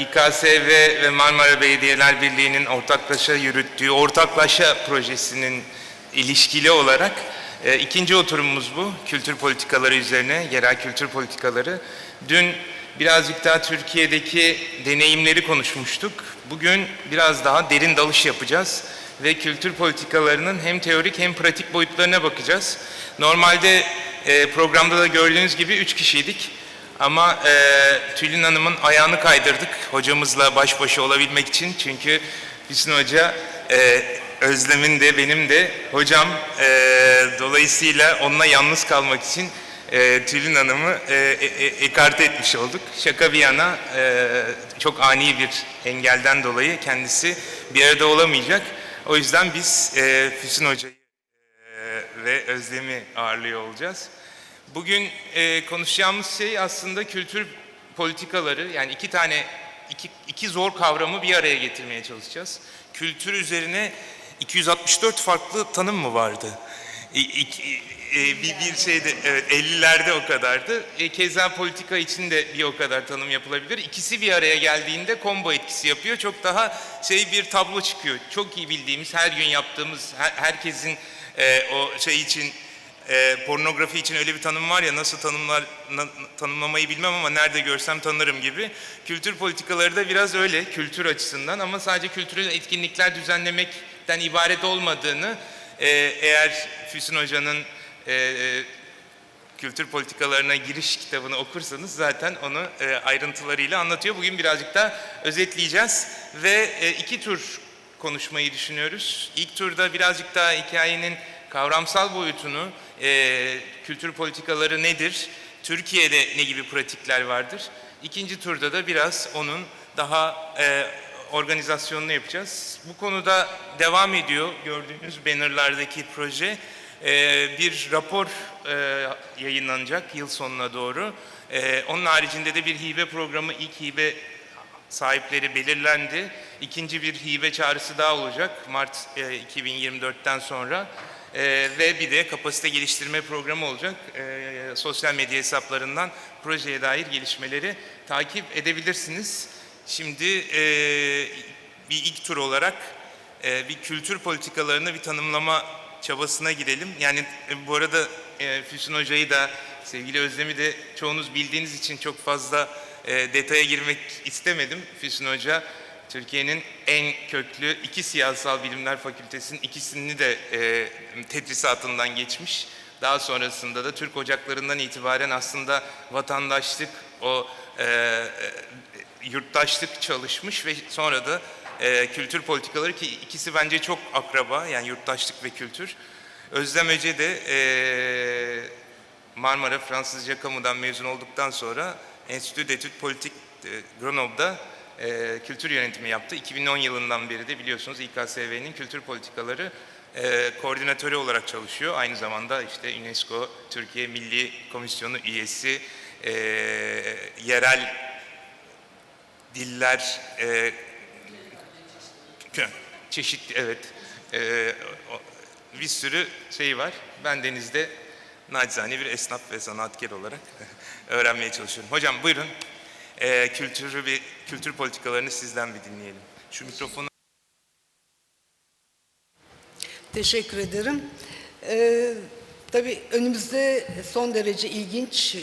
İKSV ve Marmara Belediyeler Birliği'nin ortaklaşa yürüttüğü Ortaklaşa projesinin ilişkili olarak ikinci oturumumuz bu. Kültür politikaları üzerine, yerel kültür politikaları. Dün birazcık daha Türkiye'deki deneyimleri konuşmuştuk. Bugün biraz daha derin dalış yapacağız ve kültür politikalarının hem teorik hem pratik boyutlarına bakacağız. Normalde programda da gördüğünüz gibi 3 kişiydik. Ama Tülin Hanım'ın ayağını kaydırdık hocamızla baş başa olabilmek için. Çünkü Füsun Hoca, Özlem'in de benim de hocam, dolayısıyla onunla yalnız kalmak için Tülin Hanım'ı ekarte etmiş olduk. Şaka bir yana çok ani bir engelden dolayı kendisi bir arada olamayacak. O yüzden biz Füsun Hoca'yı ve Özlem'i ağırlıyor olacağız. Bugün konuşacağımız şey aslında kültür politikaları, yani iki zor kavramı bir araya getirmeye çalışacağız. Kültür üzerine 264 farklı tanım mı vardı? Bir şeyde, evet, 50'lerde o kadardı. Keza politika için de bir o kadar tanım yapılabilir. İkisi bir araya geldiğinde combo etkisi yapıyor. Çok daha bir tablo çıkıyor. Çok iyi bildiğimiz, her gün yaptığımız, herkesin o şey için, pornografi için öyle bir tanım var ya, nasıl tanımlamayı bilmem ama nerede görsem tanırım gibi. Kültür politikaları da biraz öyle, kültür açısından, ama sadece kültürel etkinlikler düzenlemekten ibaret olmadığını, eğer Füsun Hoca'nın kültür politikalarına giriş kitabını okursanız zaten onu ayrıntılarıyla anlatıyor. Bugün birazcık da özetleyeceğiz ve 2 tur konuşmayı düşünüyoruz. İlk turda birazcık daha hikayenin kavramsal boyutunu, kültür politikaları nedir, Türkiye'de ne gibi pratikler vardır. İkinci turda da biraz onun daha organizasyonunu yapacağız. Bu konuda devam ediyor gördüğünüz bannerlardaki proje. Bir rapor yayınlanacak yıl sonuna doğru. Onun haricinde de bir hibe programı, ilk hibe sahipleri belirlendi. İkinci bir hibe çağrısı daha olacak Mart 2024'ten sonra. Ve bir de kapasite geliştirme programı olacak. Sosyal medya hesaplarından projeye dair gelişmeleri takip edebilirsiniz. Şimdi bir ilk tur olarak bir kültür politikalarını bir tanımlama çabasına girelim. Yani bu arada Füsun Hoca'yı da, sevgili Özlem'i de çoğunuz bildiğiniz için çok fazla detaya girmek istemedim. Füsun Hoca, Türkiye'nin en köklü 2 siyasal bilimler fakültesinin ikisini de tedrisatından geçmiş. Daha sonrasında da Türk ocaklarından itibaren aslında vatandaşlık, yurttaşlık çalışmış ve sonra da kültür politikaları, ki ikisi bence çok akraba, yani yurttaşlık ve kültür. Özlem Hoca de Marmara Fransızca Kamu'dan mezun olduktan sonra Enstitü d'Etudes Politiques Grenoble'da kültür yönetimi yaptı. 2010 yılından beri de biliyorsunuz İKSV'nin kültür politikaları koordinatörü olarak çalışıyor. Aynı zamanda işte UNESCO Türkiye Milli Komisyonu üyesi, yerel diller, çeşitli, evet, bir sürü şey var. Ben denizde nacizane bir esnaf ve sanatkar olarak öğrenmeye çalışıyorum. Hocam buyurun. Kültürü ve kültür politikalarını sizden bir dinleyelim. Şu mikrofonu. Teşekkür ederim. Tabii önümüzde son derece ilginç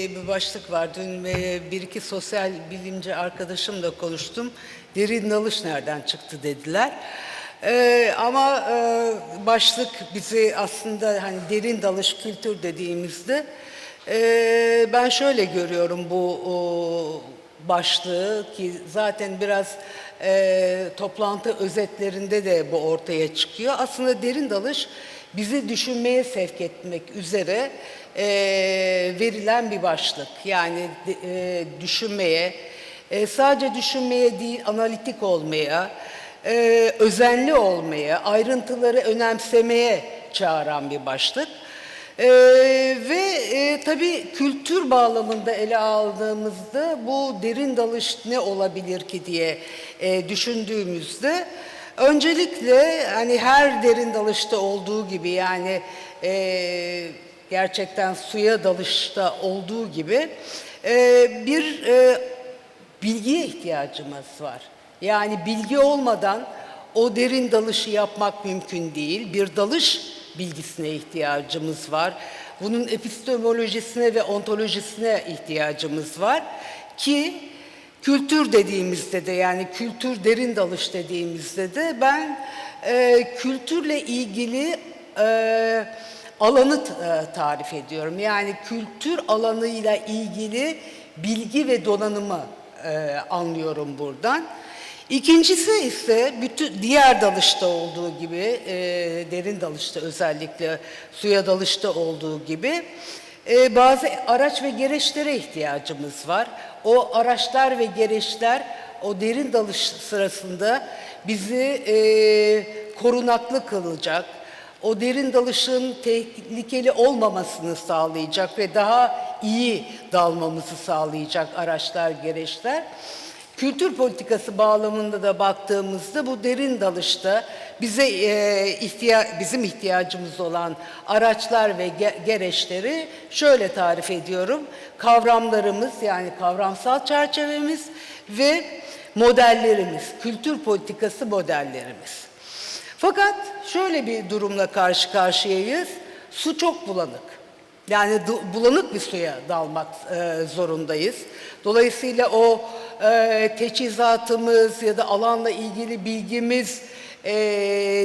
bir başlık var. Dün bir iki sosyal bilimci arkadaşımla konuştum. Derin dalış nereden çıktı dediler. Ama başlık bizi aslında hani derin dalış kültür dediğimizde ben şöyle görüyorum bu başlığı, ki zaten biraz toplantı özetlerinde de bu ortaya çıkıyor. Aslında derin dalış bizi düşünmeye sevk etmek üzere verilen bir başlık. Yani düşünmeye, sadece düşünmeye değil, analitik olmaya, özenli olmaya, ayrıntıları önemsemeye çağıran bir başlık. Tabii kültür bağlamında ele aldığımızda bu derin dalış ne olabilir ki diye düşündüğümüzde öncelikle hani her derin dalışta olduğu gibi, yani gerçekten suya dalışta olduğu gibi bir bilgiye ihtiyacımız var. Yani bilgi olmadan o derin dalışı yapmak mümkün değil. Bir dalış bilgisine ihtiyacımız var. Bunun epistemolojisine ve ontolojisine ihtiyacımız var ki kültür dediğimizde de, yani kültür derin dalış dediğimizde de ben kültürle ilgili alanı tarif ediyorum. Yani kültür alanıyla ilgili bilgi ve donanımı anlıyorum buradan. İkincisi ise bütün diğer dalışta olduğu gibi, derin dalışta özellikle suya dalışta olduğu gibi bazı araç ve gereçlere ihtiyacımız var. O araçlar ve gereçler o derin dalış sırasında bizi korunaklı kılacak, o derin dalışın tehlikeli olmamasını sağlayacak ve daha iyi dalmamızı sağlayacak araçlar, gereçler. Kültür politikası bağlamında da baktığımızda bu derin dalışta bizim ihtiyacımız olan araçlar ve gereçleri şöyle tarif ediyorum. Kavramlarımız, yani kavramsal çerçevemiz ve modellerimiz, kültür politikası modellerimiz. Fakat şöyle bir durumla karşı karşıyayız. Su çok bulanık. Yani bulanık bir suya dalmak zorundayız. Dolayısıyla o teçhizatımız ya da alanla ilgili bilgimiz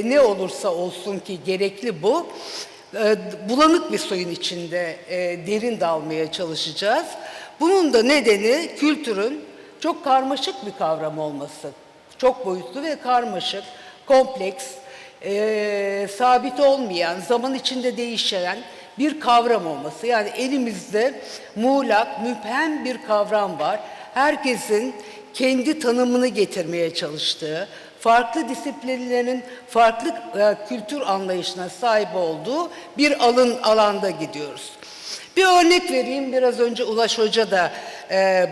ne olursa olsun ki gerekli bu. Bulanık bir suyun içinde derin dalmaya çalışacağız. Bunun da nedeni kültürün çok karmaşık bir kavram olması. Çok boyutlu ve karmaşık, kompleks, sabit olmayan, zaman içinde değişen bir kavram olması. Yani elimizde muğlak, müphem bir kavram var. Herkesin kendi tanımını getirmeye çalıştığı, farklı disiplinlerin farklı kültür anlayışına sahip olduğu bir alanda gidiyoruz. Bir örnek vereyim, biraz önce Ulaş Hoca da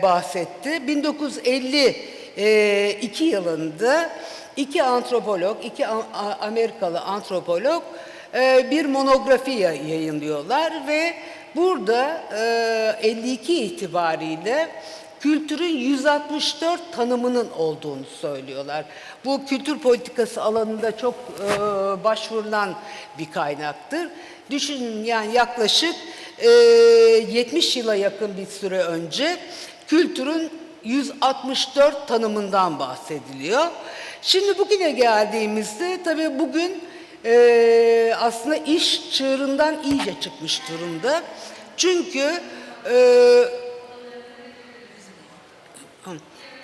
bahsetti. 1952 yılında iki antropolog, iki Amerikalı antropolog bir monografi yayınlıyorlar ve burada 52 itibariyle kültürün 164 tanımının olduğunu söylüyorlar. Bu kültür politikası alanında çok başvurulan bir kaynaktır. Düşünün, yani yaklaşık 70 yıla yakın bir süre önce kültürün 164 tanımından bahsediliyor. Şimdi bugüne geldiğimizde tabii bugün aslında iş çığırından iyice çıkmış durumda. Çünkü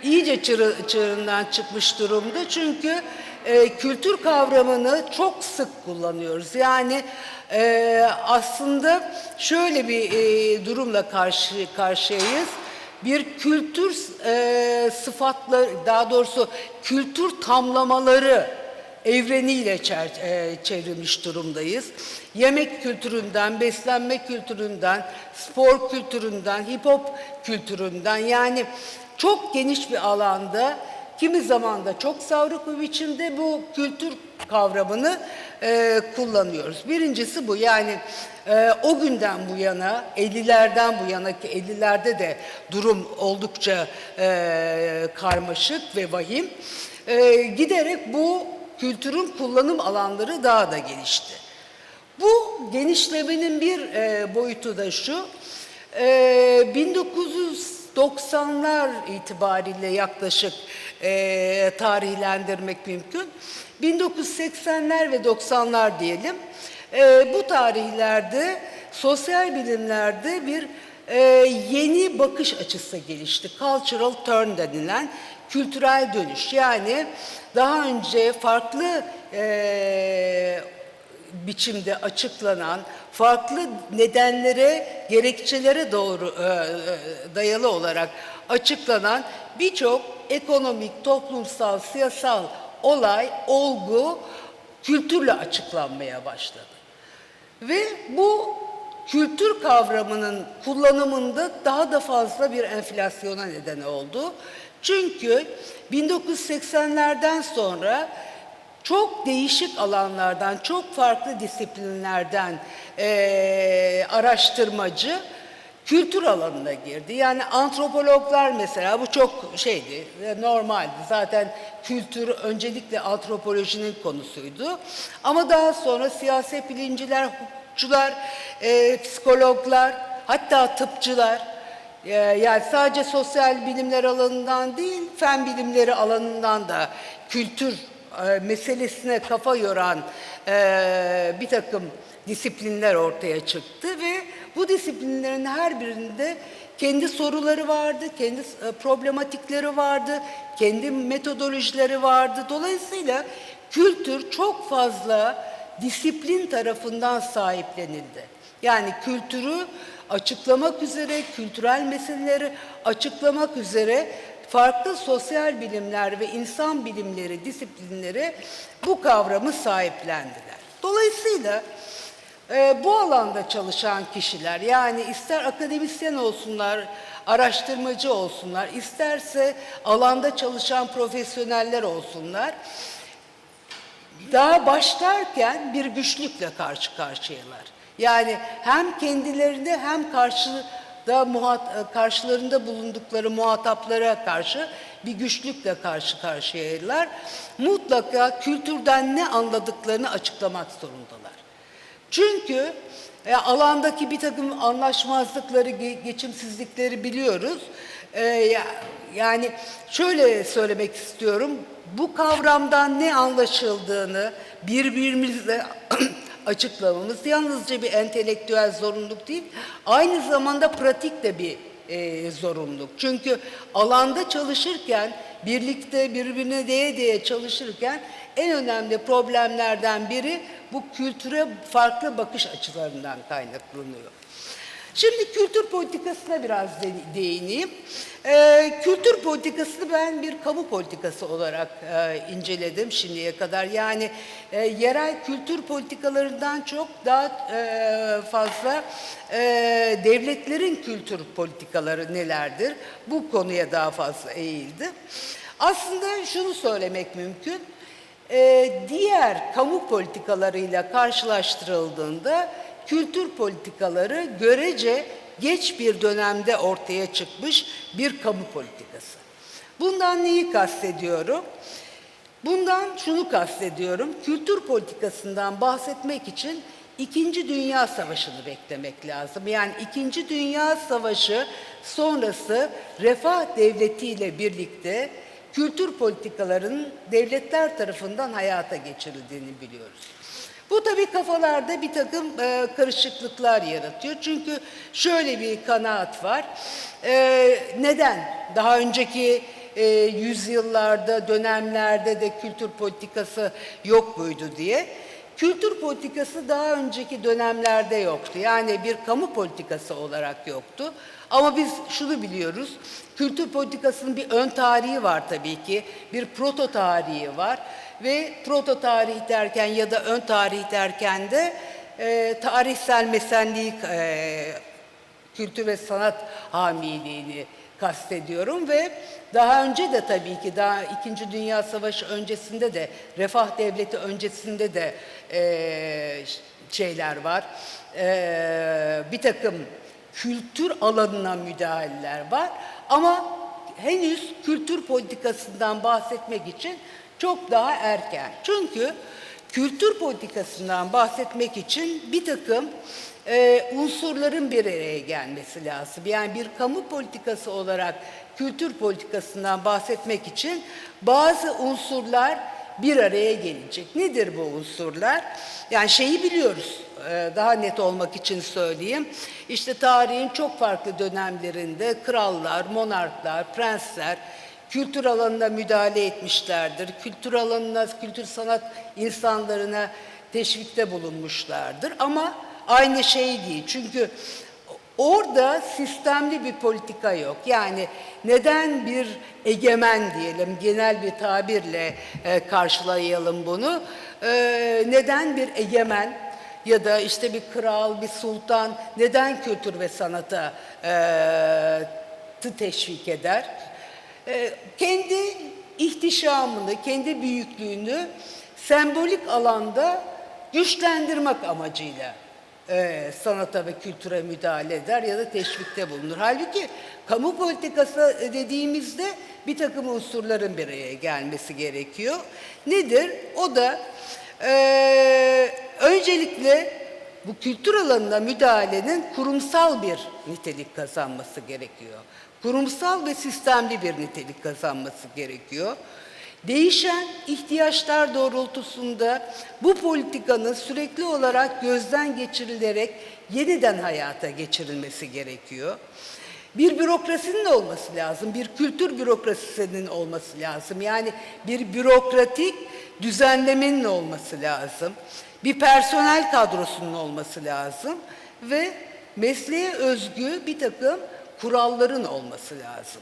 iyice çığırından çıkmış durumda. Çünkü kültür kavramını çok sık kullanıyoruz. Yani aslında şöyle bir durumla karşı karşıyayız. Bir kültür sıfatları, daha doğrusu kültür tamlamaları evreniyle çevrilmiş durumdayız. Yemek kültüründen, beslenme kültüründen, spor kültüründen, hip hop kültüründen, yani çok geniş bir alanda, kimi zaman da çok savruk bir biçimde bu kültür kavramını kullanıyoruz. Birincisi bu, yani o günden bu yana, 50'lerden bu yana, ki 50'lerde de durum oldukça karmaşık ve vahim, giderek bu kültürün kullanım alanları daha da gelişti. Bu genişlemenin bir boyutu da şu, 1990'lar itibariyle yaklaşık tarihlendirmek mümkün. 1980'ler ve 90'lar diyelim. Bu tarihlerde sosyal bilimlerde bir yeni bakış açısı gelişti. Cultural turn denilen kültürel dönüş. Yani daha önce farklı biçimde açıklanan, farklı nedenlere, gerekçelere doğru dayalı olarak açıklanan birçok ekonomik, toplumsal, siyasal olay, olgu kültürle açıklanmaya başladı. Ve bu kültür kavramının kullanımında daha da fazla bir enflasyona neden oldu. Çünkü 1980'lerden sonra çok değişik alanlardan, çok farklı disiplinlerden araştırmacı kültür alanına girdi. Yani antropologlar mesela, bu çok şeydi, normaldi. Zaten kültür öncelikle antropolojinin konusuydu. Ama daha sonra siyaset bilimciler, hukukçular, psikologlar, hatta tıpçılar, yani sadece sosyal bilimler alanından değil, fen bilimleri alanından da kültür meselesine kafa yoran bir takım disiplinler ortaya çıktı ve bu disiplinlerin her birinde kendi soruları vardı, kendi problematikleri vardı, kendi metodolojileri vardı. Dolayısıyla kültür çok fazla disiplin tarafından sahiplenildi. Yani kültürü açıklamak üzere, kültürel meseleleri açıklamak üzere farklı sosyal bilimler ve insan bilimleri disiplinleri bu kavramı sahiplendiler. Dolayısıyla bu alanda çalışan kişiler, yani ister akademisyen olsunlar, araştırmacı olsunlar, isterse alanda çalışan profesyoneller olsunlar, daha başlarken bir güçlükle karşı karşıyalar. Yani hem kendilerinde hem karşılarında bulundukları muhataplara karşı bir güçlükle karşı karşıyalar. Mutlaka kültürden ne anladıklarını açıklamak zorundalar. Çünkü alandaki bir takım anlaşmazlıkları, geçimsizlikleri biliyoruz. Yani şöyle söylemek istiyorum, bu kavramdan ne anlaşıldığını birbirimizle açıklamamız yalnızca bir entelektüel zorunluluk değil, aynı zamanda pratik de bir zorunluluk. Çünkü alanda çalışırken, birlikte birbirine değe çalışırken en önemli problemlerden biri bu kültüre farklı bakış açılarından kaynaklanıyor. Şimdi kültür politikasına biraz değineyim. Kültür politikasını ben bir kamu politikası olarak inceledim şimdiye kadar. Yani yerel kültür politikalarından çok daha fazla devletlerin kültür politikaları nelerdir? Bu konuya daha fazla eğildi. Aslında şunu söylemek mümkün. Diğer kamu politikalarıyla karşılaştırıldığında kültür politikaları görece geç bir dönemde ortaya çıkmış bir kamu politikası. Bundan neyi kastediyorum? Bundan şunu kastediyorum. Kültür politikasından bahsetmek için İkinci Dünya Savaşı'nı beklemek lazım. Yani İkinci Dünya Savaşı sonrası refah devletiyle birlikte kültür politikalarının devletler tarafından hayata geçirildiğini biliyoruz. Bu tabii kafalarda bir takım karışıklıklar yaratıyor. Çünkü şöyle bir kanaat var. Neden? Daha önceki yüzyıllarda, dönemlerde de kültür politikası yok muydu diye. Kültür politikası daha önceki dönemlerde yoktu. Yani bir kamu politikası olarak yoktu. Ama biz şunu biliyoruz, kültür politikasının bir ön tarihi var tabii ki, bir proto tarihi var. Ve proto tarih derken ya da ön tarih derken de tarihsel mesenliği, kültür ve sanat hamiliğini kastediyorum ve daha önce de tabii ki daha İkinci Dünya Savaşı öncesinde de Refah Devleti öncesinde de şeyler var. Bir takım kültür alanına müdahaleler var ama henüz kültür politikasından bahsetmek için çok daha erken. Çünkü kültür politikasından bahsetmek için bir takım unsurların bir araya gelmesi lazım. Yani bir kamu politikası olarak kültür politikasından bahsetmek için bazı unsurlar bir araya gelecek. Nedir bu unsurlar? Yani şeyi biliyoruz, daha net olmak için söyleyeyim. İşte tarihin çok farklı dönemlerinde krallar, monarklar, prensler kültür alanına müdahale etmişlerdir. Kültür alanına, kültür sanat insanlarına teşvikte bulunmuşlardır. Ama aynı şey değil. Çünkü orada sistemli bir politika yok. Yani neden bir egemen diyelim, genel bir tabirle karşılayalım bunu. Neden bir egemen ya da işte bir kral, bir sultan neden kültür ve sanata teşvik eder? Kendi ihtişamını, kendi büyüklüğünü sembolik alanda güçlendirmek amacıyla sanata ve kültüre müdahale eder ya da teşvikte bulunur. Halbuki kamu politikası dediğimizde bir takım unsurların bir araya gelmesi gerekiyor. Nedir? O da öncelikle bu kültür alanına müdahalenin kurumsal bir nitelik kazanması gerekiyor. Kurumsal ve sistemli bir nitelik kazanması gerekiyor. Değişen ihtiyaçlar doğrultusunda bu politikanın sürekli olarak gözden geçirilerek yeniden hayata geçirilmesi gerekiyor. Bir bürokrasinin olması lazım, bir kültür bürokrasisinin olması lazım. Yani bir bürokratik düzenlemenin olması lazım. Bir personel kadrosunun olması lazım ve mesleğe özgü bir takım kuralların olması lazım.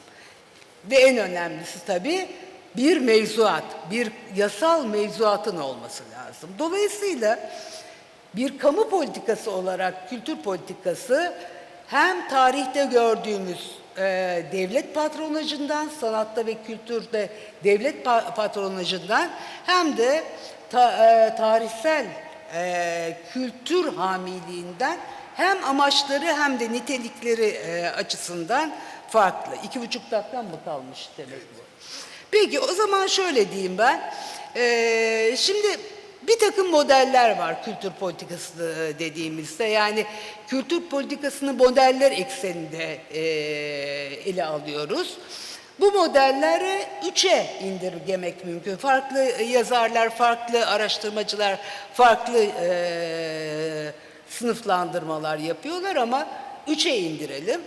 Ve en önemlisi tabii bir mevzuat, bir yasal mevzuatın olması lazım. Dolayısıyla bir kamu politikası olarak kültür politikası hem tarihte gördüğümüz devlet patronajından, sanatta ve kültürde devlet patronajından hem de tarihsel kültür hamiliğinden hem amaçları hem de nitelikleri açısından farklı. 2,5 dakikam mı kalmış demek bu? Peki o zaman şöyle diyeyim ben. Şimdi bir takım modeller var kültür politikası dediğimizde. Yani kültür politikasını modeller ekseninde ele alıyoruz. Bu modelleri 3'e indirgemek mümkün. Farklı yazarlar, farklı araştırmacılar, farklı sınıflandırmalar yapıyorlar ama 3'e indirelim.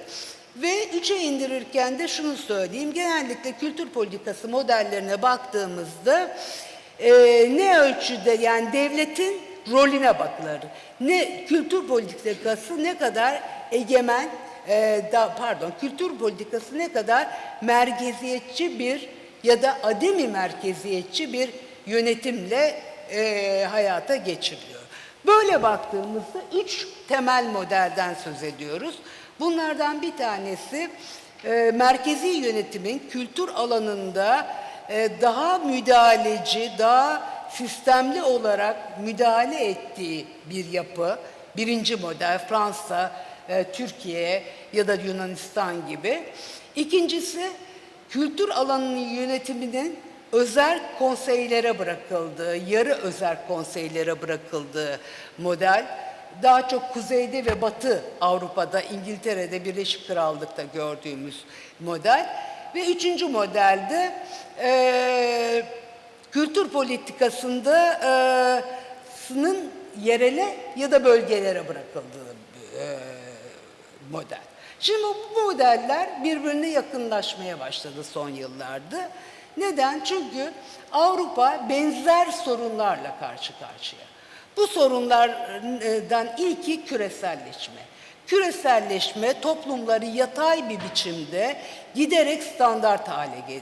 Ve 3'e indirirken de şunu söyleyeyim, genellikle kültür politikası modellerine baktığımızda ne ölçüde, yani devletin rolüne bakılır. Ne kültür politikası ne kadar egemen, kültür politikası ne kadar merkeziyetçi bir ya da ademi merkeziyetçi bir yönetimle hayata geçiriliyor. Böyle baktığımızda 3 temel modelden söz ediyoruz. Bunlardan bir tanesi merkezi yönetimin kültür alanında daha müdahaleci, daha sistemli olarak müdahale ettiği bir yapı. Birinci model Fransa, Türkiye ya da Yunanistan gibi. İkincisi kültür alanının yönetiminin özel konseylere bırakıldığı, yarı özel konseylere bırakıldığı model. Daha çok kuzeyde ve batı Avrupa'da, İngiltere'de, Birleşik Krallık'ta gördüğümüz model. Ve üçüncü modelde kültür politikasında sının yerele ya da bölgelere bırakıldığı model. Şimdi bu modeller birbirine yakınlaşmaya başladı son yıllarda. Neden? Çünkü Avrupa benzer sorunlarla karşı karşıya. Bu sorunlardan ilki küreselleşme. Küreselleşme toplumları yatay bir biçimde giderek standart hale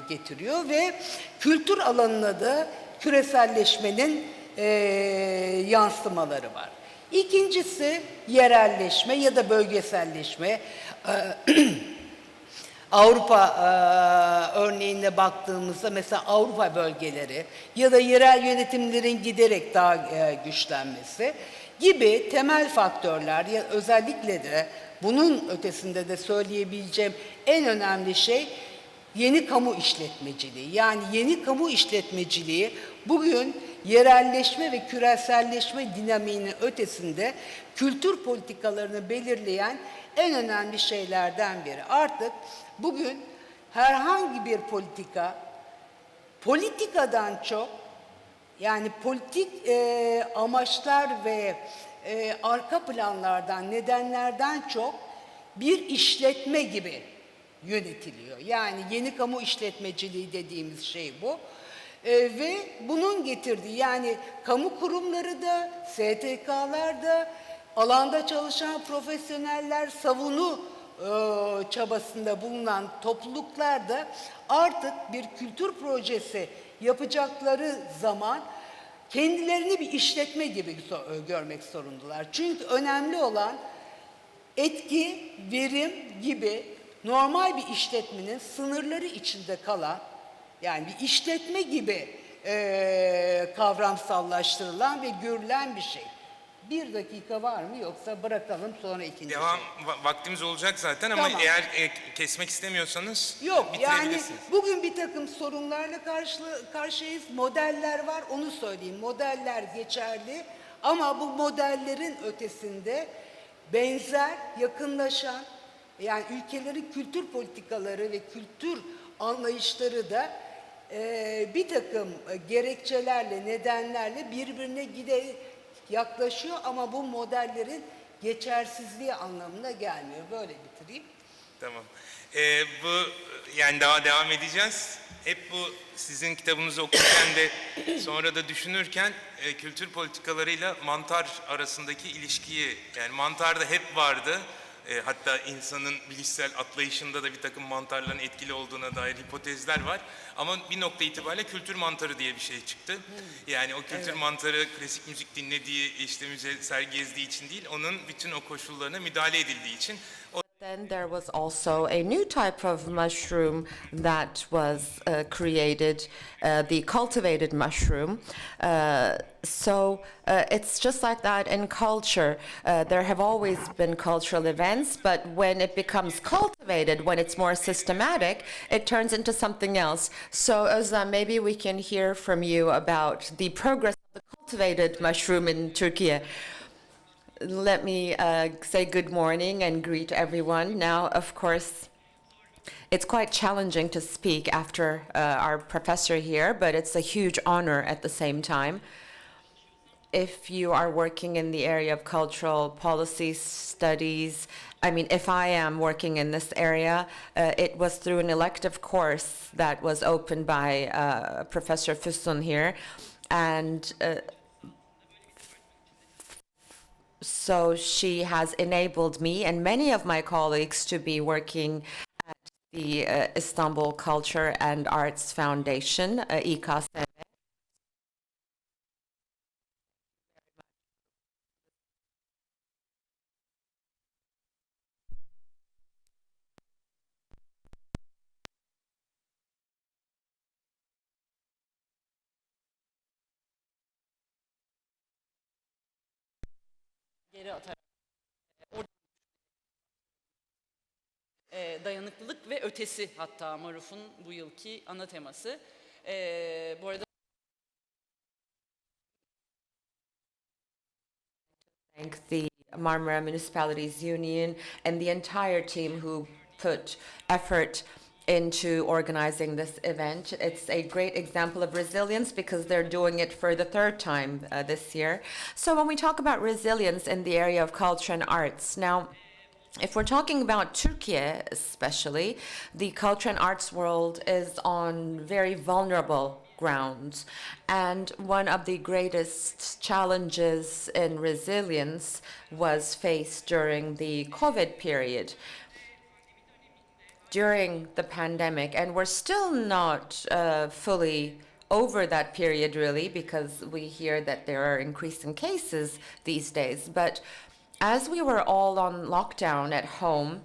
getiriyor ve kültür alanına da küreselleşmenin yansımaları var. İkincisi yerelleşme ya da bölgeselleşme. Avrupa örneğine baktığımızda mesela Avrupa bölgeleri ya da yerel yönetimlerin giderek daha güçlenmesi gibi temel faktörler, özellikle de bunun ötesinde de söyleyebileceğim en önemli şey yeni kamu işletmeciliği. Yani yeni kamu işletmeciliği bugün yerelleşme ve küreselleşme dinamiğinin ötesinde kültür politikalarını belirleyen en önemli şeylerden biri. Artık bugün herhangi bir politikadan çok, yani politik amaçlar ve arka planlardan, nedenlerden çok bir işletme gibi yönetiliyor. Yani yeni kamu işletmeciliği dediğimiz şey bu. Ve bunun getirdiği, yani kamu kurumları da, STK'lar da, alanda çalışan profesyoneller, savunu çabasında bulunan topluluklar da artık bir kültür projesi yapacakları zaman kendilerini bir işletme gibi görmek zorundalar. Çünkü önemli olan etki, verim gibi normal bir işletmenin sınırları içinde kalan, yani bir işletme gibi kavramsallaştırılan ve görülen bir şey. Bir dakika var mı, yoksa bırakalım sonra ikinci Devam şey. vaktimiz olacak zaten ama Tamam. eğer kesmek istemiyorsanız Yok, yani bitirebilirsiniz. bugün bir takım sorunlarla karşıyayız. Modeller var, onu söyleyeyim. Modeller geçerli ama bu modellerin ötesinde benzer, yakınlaşan, yani ülkelerin kültür politikaları ve kültür anlayışları da bir takım gerekçelerle, nedenlerle birbirine yaklaşıyor ama bu modellerin geçersizliği anlamına gelmiyor. Böyle bitireyim. Tamam. Bu yani daha devam edeceğiz. Hep bu sizin kitabınızı okurken de sonra da düşünürken kültür politikalarıyla mantar arasındaki ilişkiyi, yani mantar da hep vardı. Hatta insanın bilişsel atlayışında da bir takım mantarların etkili olduğuna dair hipotezler var. Ama bir nokta itibariyle kültür mantarı diye bir şey çıktı. Yani o kültür mantarı klasik müzik dinlediği, işte müze sergi gezdiği için değil, onun bütün o koşullarına müdahale edildiği için. Then there was also a new type of mushroom that was created, the cultivated mushroom. It's just like that in culture. There have always been cultural events, but when it becomes cultivated, when it's more systematic, it turns into something else. So Özlem, maybe we can hear from you about the progress of the cultivated mushroom in Turkey. Let me say good morning and greet everyone. Now, of course, it's quite challenging to speak after our professor here, but it's a huge honor at the same time. If you are working in the area of cultural policy studies, I mean, if I am working in this area, it was through an elective course that was opened by Professor Füsun here, and so she has enabled me and many of my colleagues to be working at the Istanbul Culture and Arts Foundation, İKSV. Geri atarak dayanıklılık ve ötesi, hatta MARUF'un bu yılki ana teması. Bu arada Thank the Marmara Municipalities Union and the entire team who put effort into organizing this event. It's a great example of resilience because they're doing it for the third time this year. So when we talk about resilience in the area of culture and arts, now, if we're talking about Turkey especially, the culture and arts world is on very vulnerable grounds. And one of the greatest challenges in resilience was faced during the COVID period, during the pandemic. And we're still not fully over that period, really, because we hear that there are increasing cases these days. But as we were all on lockdown at home,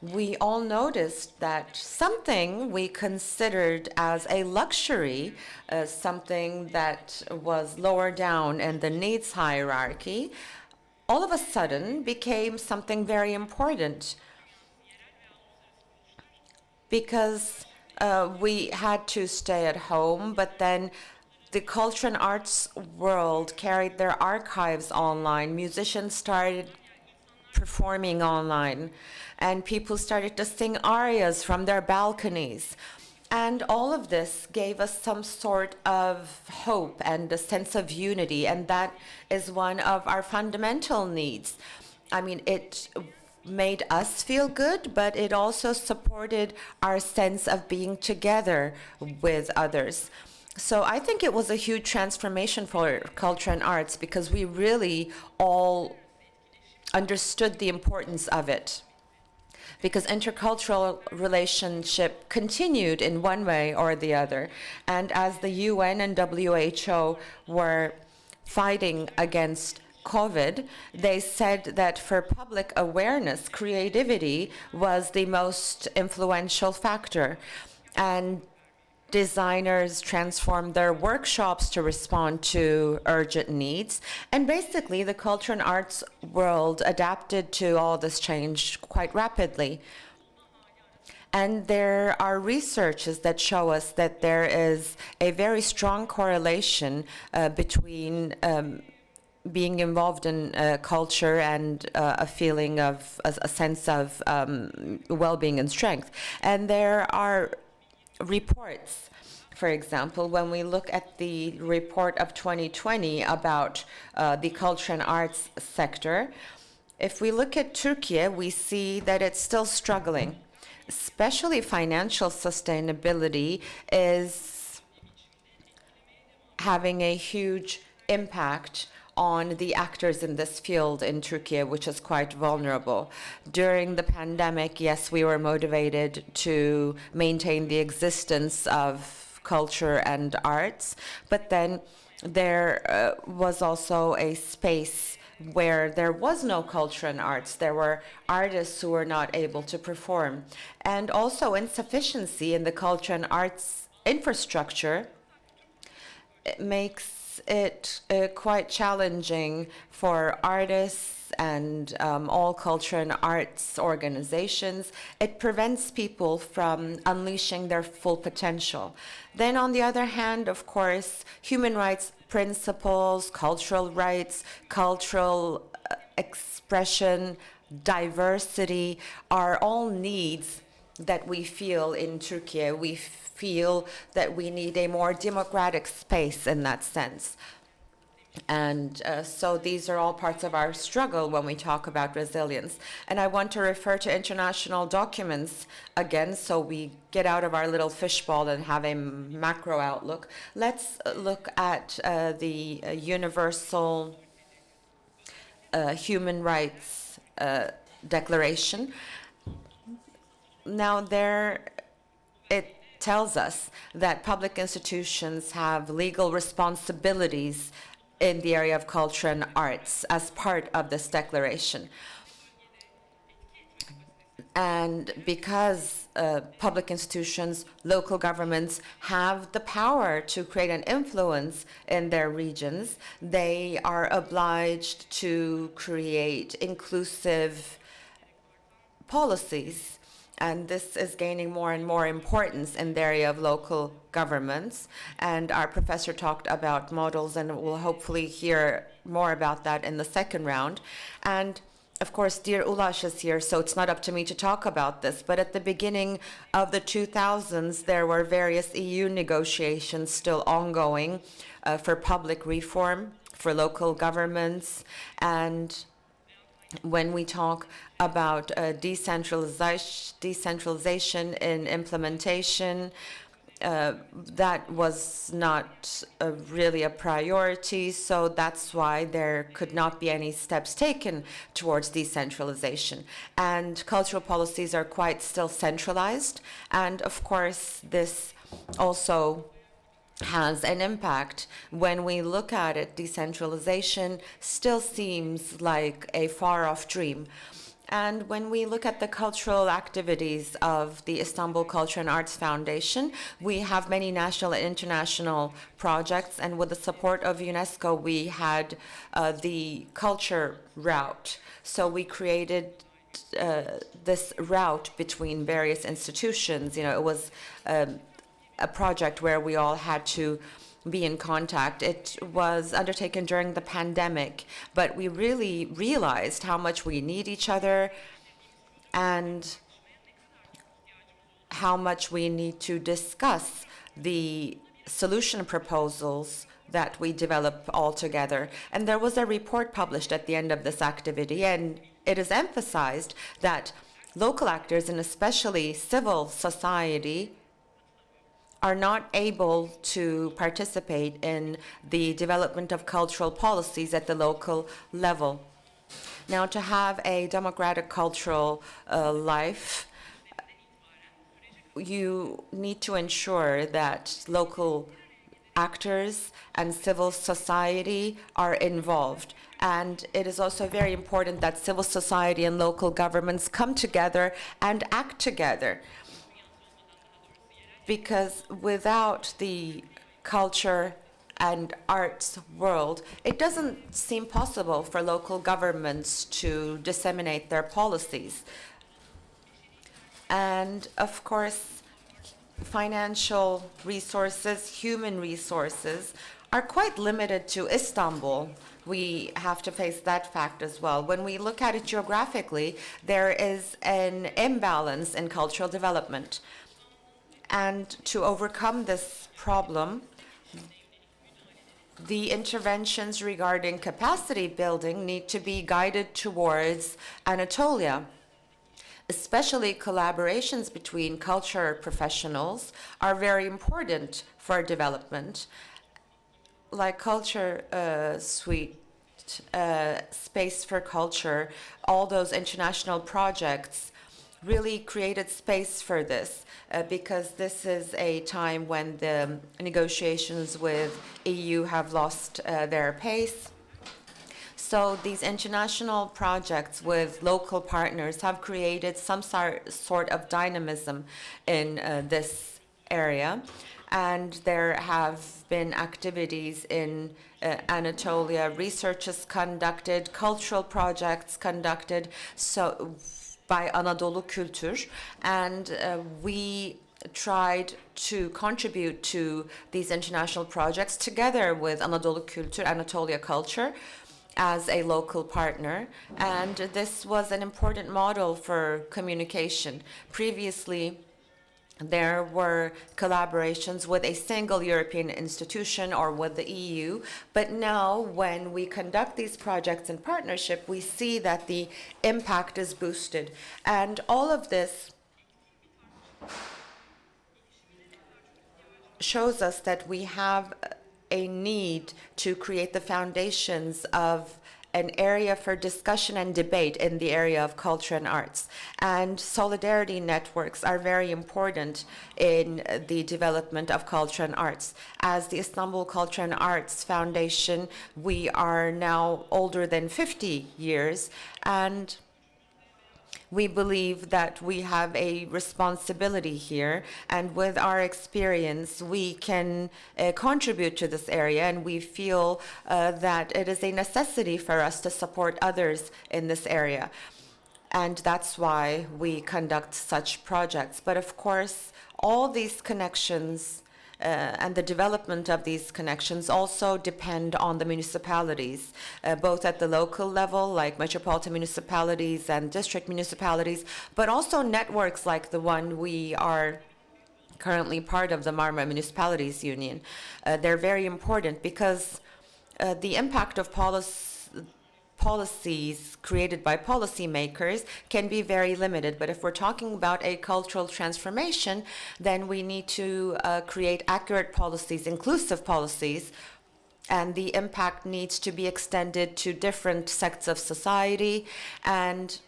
we all noticed that something we considered as a luxury, something that was lower down in the needs hierarchy, all of a sudden became something very important, because we had to stay at home, but then the culture and arts world carried their archives online. Musicians started performing online, and people started to sing arias from their balconies. And all of this gave us some sort of hope and a sense of unity, and that is one of our fundamental needs. I mean, it made us feel good, but it also supported our sense of being together with others. So I think it was a huge transformation for culture and arts, because we really all understood the importance of it, because intercultural relationship continued in one way or the other. And as the UN and WHO were fighting against COVID, they said that for public awareness, creativity was the most influential factor. And designers transformed their workshops to respond to urgent needs. And basically, the culture and arts world adapted to all this change quite rapidly. And there are researches that show us that there is a very strong correlation between being involved in culture and a feeling of a sense of well-being and strength. And there are reports, for example, when we look at the report of 2020 about the culture and arts sector, if we look at Turkey, we see that it's still struggling. Especially financial sustainability is having a huge impact on the actors in this field in Turkey, which is quite vulnerable. During the pandemic, yes, we were motivated to maintain the existence of culture and arts, but then there was also a space where there was no culture and arts. There were artists who were not able to perform. And also insufficiency in the culture and arts infrastructure makes it quite challenging for artists and all culture and arts organizations. It prevents people from unleashing their full potential. Then on the other hand, of course, human rights principles, cultural rights, cultural expression, diversity are all needs that we feel in Turkey. We feel that we need a more democratic space in that sense. And so these are all parts of our struggle when we talk about resilience. And I want to refer to international documents again, so we get out of our little fishbowl and have a macro outlook. Let's look at the Universal Human Rights Declaration. Now it tells us that public institutions have legal responsibilities in the area of culture and arts as part of this declaration. And because public institutions, local governments have the power to create an influence in their regions, they are obliged to create inclusive policies. And this is gaining more and more importance in the area of local governments. And our professor talked about models, and we'll hopefully hear more about that in the second round. And of course, dear Ulash is here, so it's not up to me to talk about this. But at the beginning of the 2000s, there were various EU negotiations still ongoing for public reform, for local governments. And when we talk about decentralization in implementation, that was not really a priority, so that's why there could not be any steps taken towards decentralization. And cultural policies are quite still centralized, and of course this also has an impact. When we look at it, decentralization still seems like a far-off dream. And when we look at the cultural activities of the Istanbul Culture and Arts Foundation, we have many national and international projects, and with the support of UNESCO, we had the culture route. So we created this route between various institutions. You know, it was a project where we all had to be in contact. It was undertaken during the pandemic, but we really realized how much we need each other and how much we need to discuss the solution proposals that we develop all together. And there was a report published at the end of this activity, and it is emphasized that local actors, and especially civil society, are not able to participate in the development of cultural policies at the local level. Now, to have a democratic cultural life, you need to ensure that local actors and civil society are involved. And it is also very important that civil society and local governments come together and act together. because without the culture and arts world, it doesn't seem possible for local governments to disseminate their policies. And of course, financial resources, human resources are quite limited to Istanbul. We have to face that fact as well. When we look at it geographically, there is an imbalance in cultural development. And to overcome this problem, the interventions regarding capacity building need to be guided towards Anatolia. Especially collaborations between culture professionals are very important for development. Like Culture Suite, Space for Culture, all those international projects really created space for this because this is a time when the negotiations with EU have lost their pace. So these international projects with local partners have created some sort of dynamism in this area. And there have been activities in Anatolia, research is conducted, cultural projects conducted by Anadolu Kültür, and we tried to contribute to these international projects together with Anadolu Kültür, Anatolia Culture, as a local partner, and this was an important model for communication. Previously, there were collaborations with a single European institution or with the EU, but now when we conduct these projects in partnership, we see that the impact is boosted. And all of this shows us that we have a need to create the foundations of an area for discussion and debate in the area of culture and arts. And solidarity networks are very important in the development of culture and arts. As the Istanbul Culture and Arts Foundation, we are now older than 50 years, and we believe that we have a responsibility here, and with our experience, we can contribute to this area, and we feel that it is a necessity for us to support others in this area. And that's why we conduct such projects. But of course, all these connections and the development of these connections also depend on the municipalities, both at the local level, like metropolitan municipalities and district municipalities, but also networks like the one we are currently part of, the Marmara Municipalities Union. They're very important because the impact of policies created by policymakers can be very limited. But if we're talking about a cultural transformation, then we need to create accurate policies, inclusive policies, and the impact needs to be extended to different sects of society, and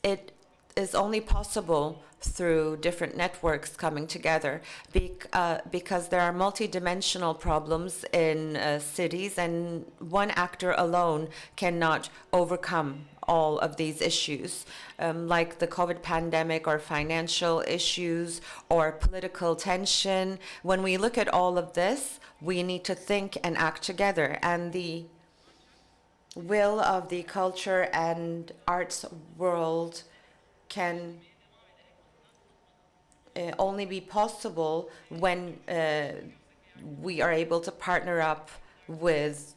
it is only possible through different networks coming together because there are multidimensional problems in cities, and one actor alone cannot overcome all of these issues, like the COVID pandemic or financial issues or political tension. When we look at all of this, we need to think and act together, and the will of the culture and arts world can only be possible when we are able to partner up with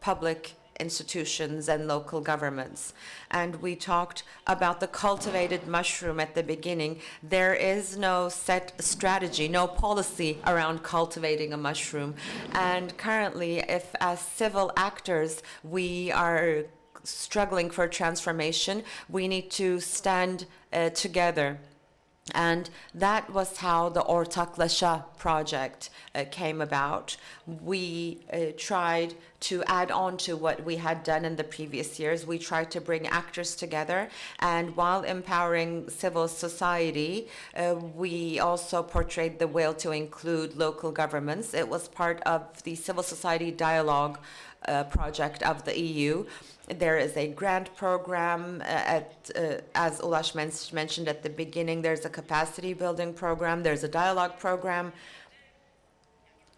public institutions and local governments. And we talked about the cultivated mushroom at the beginning. There is no set strategy, no policy around cultivating a mushroom. And currently, if as civil actors we are struggling for transformation, we need to stand together. And that was how the Ortaklaşa project came about. We tried to add on to what we had done in the previous years. We tried to bring actors together, and while empowering civil society, we also portrayed the will to include local governments. It was part of the civil society dialogue project of the EU. There is a grant program, as Ulash mentioned at the beginning, there's a capacity building program, there's a dialogue program,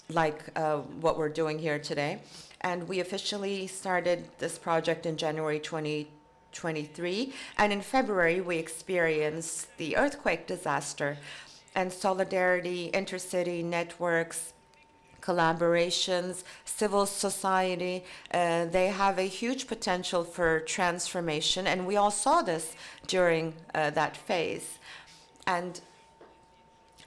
like what we're doing here today. And we officially started this project in January 2023. And in February, we experienced the earthquake disaster. And solidarity, intercity networks, collaborations, civil society, they have a huge potential for transformation. And we all saw this during that phase. And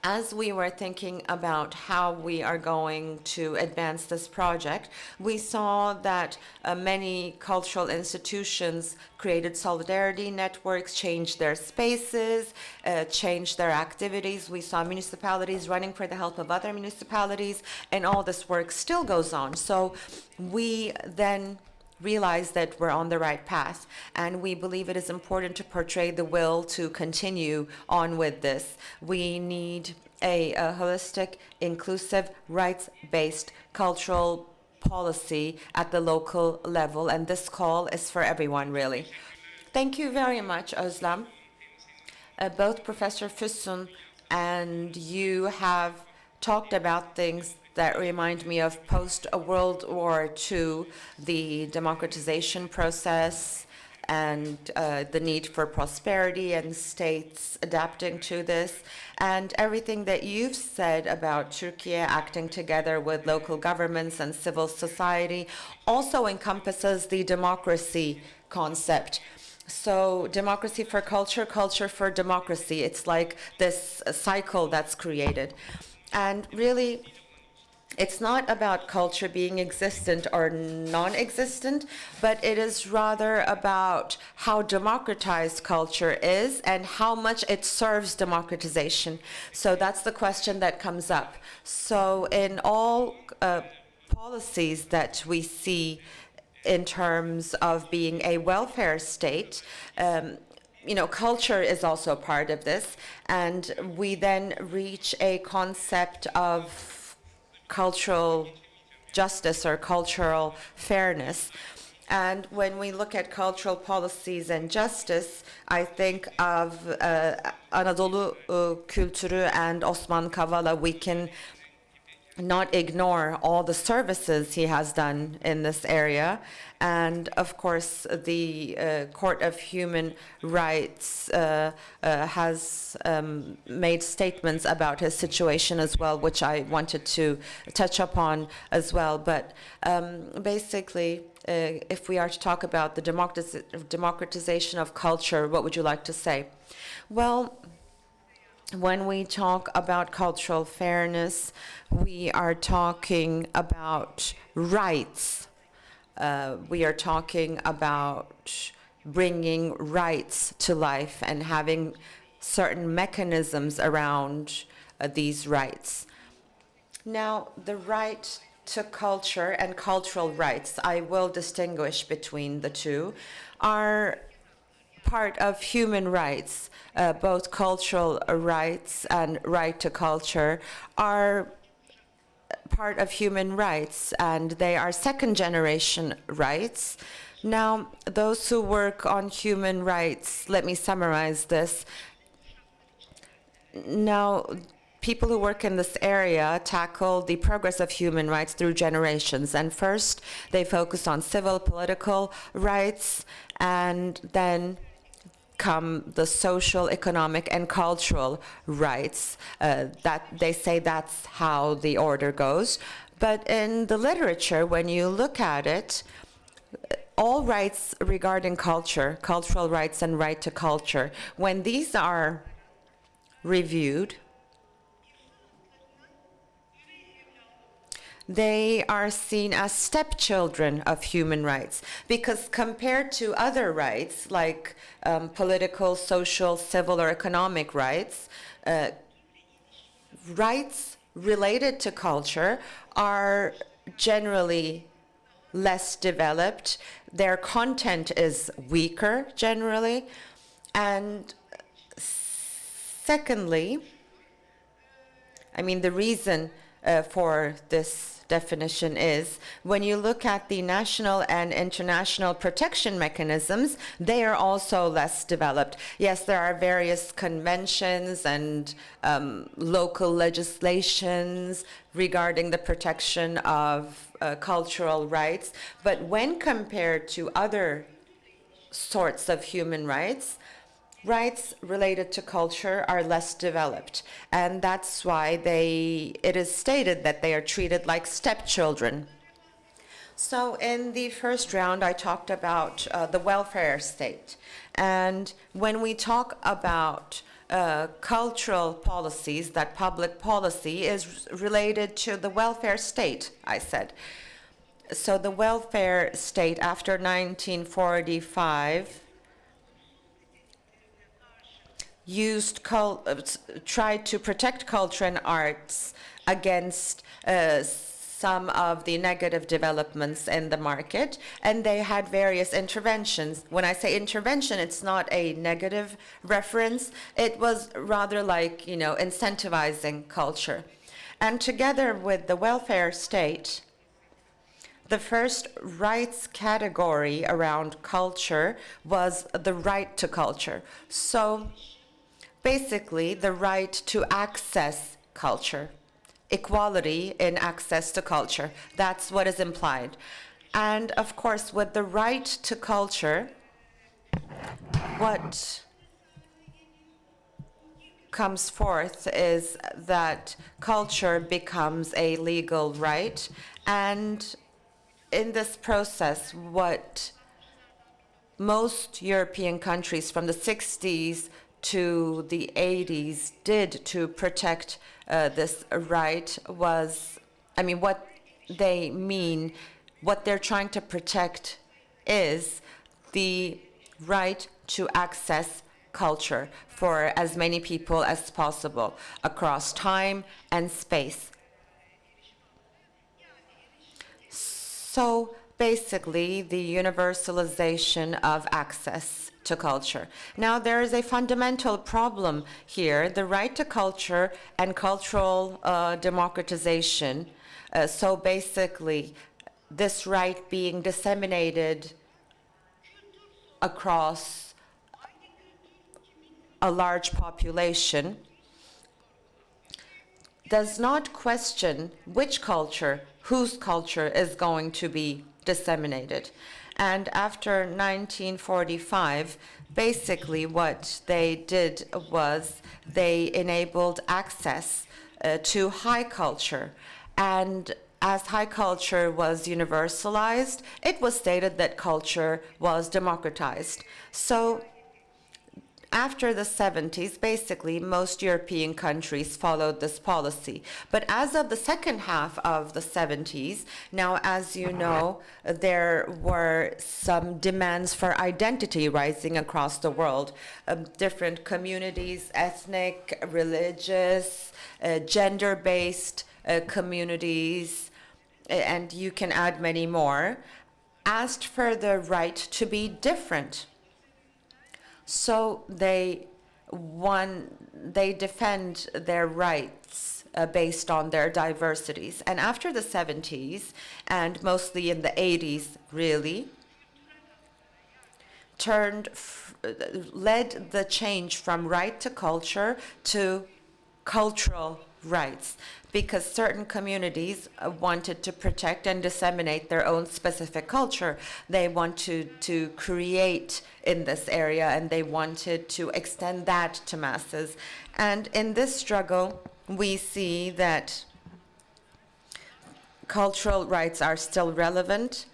as we were thinking about how we are going to advance this project, we saw that many cultural institutions created solidarity networks, changed their spaces, changed their activities. We saw municipalities running for the help of other municipalities, and all this work still goes on. So we then realize that we're on the right path, and we believe it is important to portray the will to continue on with this. We need a holistic, inclusive, rights-based cultural policy at the local level, and this call is for everyone, really. Thank you very much, Özlem. Both Professor Füsun and you have talked about things that remind me of post-World War II, the democratization process and the need for prosperity and states adapting to this. And everything that you've said about Turkey acting together with local governments and civil society also encompasses the democracy concept. So democracy for culture, culture for democracy. It's like this cycle that's created. And really, it's not about culture being existent or non-existent, but it is rather about how democratized culture is and how much it serves democratization. So that's the question that comes up. So in all policies that we see in terms of being a welfare state, you know, culture is also part of this, and we then reach a concept of cultural justice or cultural fairness. And when we look at cultural policies and justice, I think of Anadolu Kültürü and Osman Kavala. We can not ignore all the services he has done in this area. And of course, the Court of Human Rights has made statements about his situation as well, which I wanted to touch upon as well. But basically, if we are to talk about the democratization of culture, what would you like to say? Well, when we talk about cultural fairness, we are talking about rights. We are talking about bringing rights to life and having certain mechanisms around these rights. Now, the right to culture and cultural rights, I will distinguish between the two, are part of human rights. Both cultural rights and right to culture are part of human rights, and they are second-generation rights. Now, those who work on human rights, let me summarize this. Now, people who work in this area tackle the progress of human rights through generations. And first, they focus on civil, political rights, and then come the social, economic, and cultural rights. That they say that's how the order goes. But in the literature, when you look at it, all rights regarding culture, cultural rights and right to culture, when these are reviewed, they are seen as stepchildren of human rights, because compared to other rights like political, social, civil, or economic rights, rights related to culture are generally less developed. Their content is weaker generally. And secondly, I mean, the reason for this definition is when you look at the national and international protection mechanisms, they are also less developed. Yes, there are various conventions and local legislations regarding the protection of cultural rights, but when compared to other sorts of human rights, rights related to culture are less developed, and that's why it is stated that they are treated like stepchildren. So in the first round, I talked about the welfare state, and when we talk about cultural policies, that public policy is related to the welfare state, I said. So the welfare state after 1945 tried to protect culture and arts against some of the negative developments in the market, and they had various interventions. When I say intervention, it's not a negative reference. It was rather like, incentivizing culture. And together with the welfare state, the first rights category around culture was the right to culture. So basically, the right to access culture, equality in access to culture. That's what is implied. And of course, with the right to culture, what comes forth is that culture becomes a legal right. And in this process, what most European countries from the 60s to the 80s did to protect this right was, what they're trying to protect is the right to access culture for as many people as possible across time and space. So basically, the universalization of access to culture. Now, there is a fundamental problem here, the right to culture and cultural democratization. So basically, this right being disseminated across a large population does not question which culture, whose culture is going to be disseminated. And after 1945, basically what they did was they enabled access to high culture. And as high culture was universalized, it was stated that culture was democratized. So after the 70s, basically, most European countries followed this policy. But as of the second half of the 70s, now, as you know, there were some demands for identity rising across the world. Different communities, ethnic, religious, gender-based communities, and you can add many more, asked for the right to be different. So they defend their rights based on their diversities. And after the 70s, and mostly in the 80s, really, led the change from right to culture to cultural rights, because certain communities wanted to protect and disseminate their own specific culture. They wanted to create in this area, and they wanted to extend that to masses. And in this struggle, we see that cultural rights are still relevant.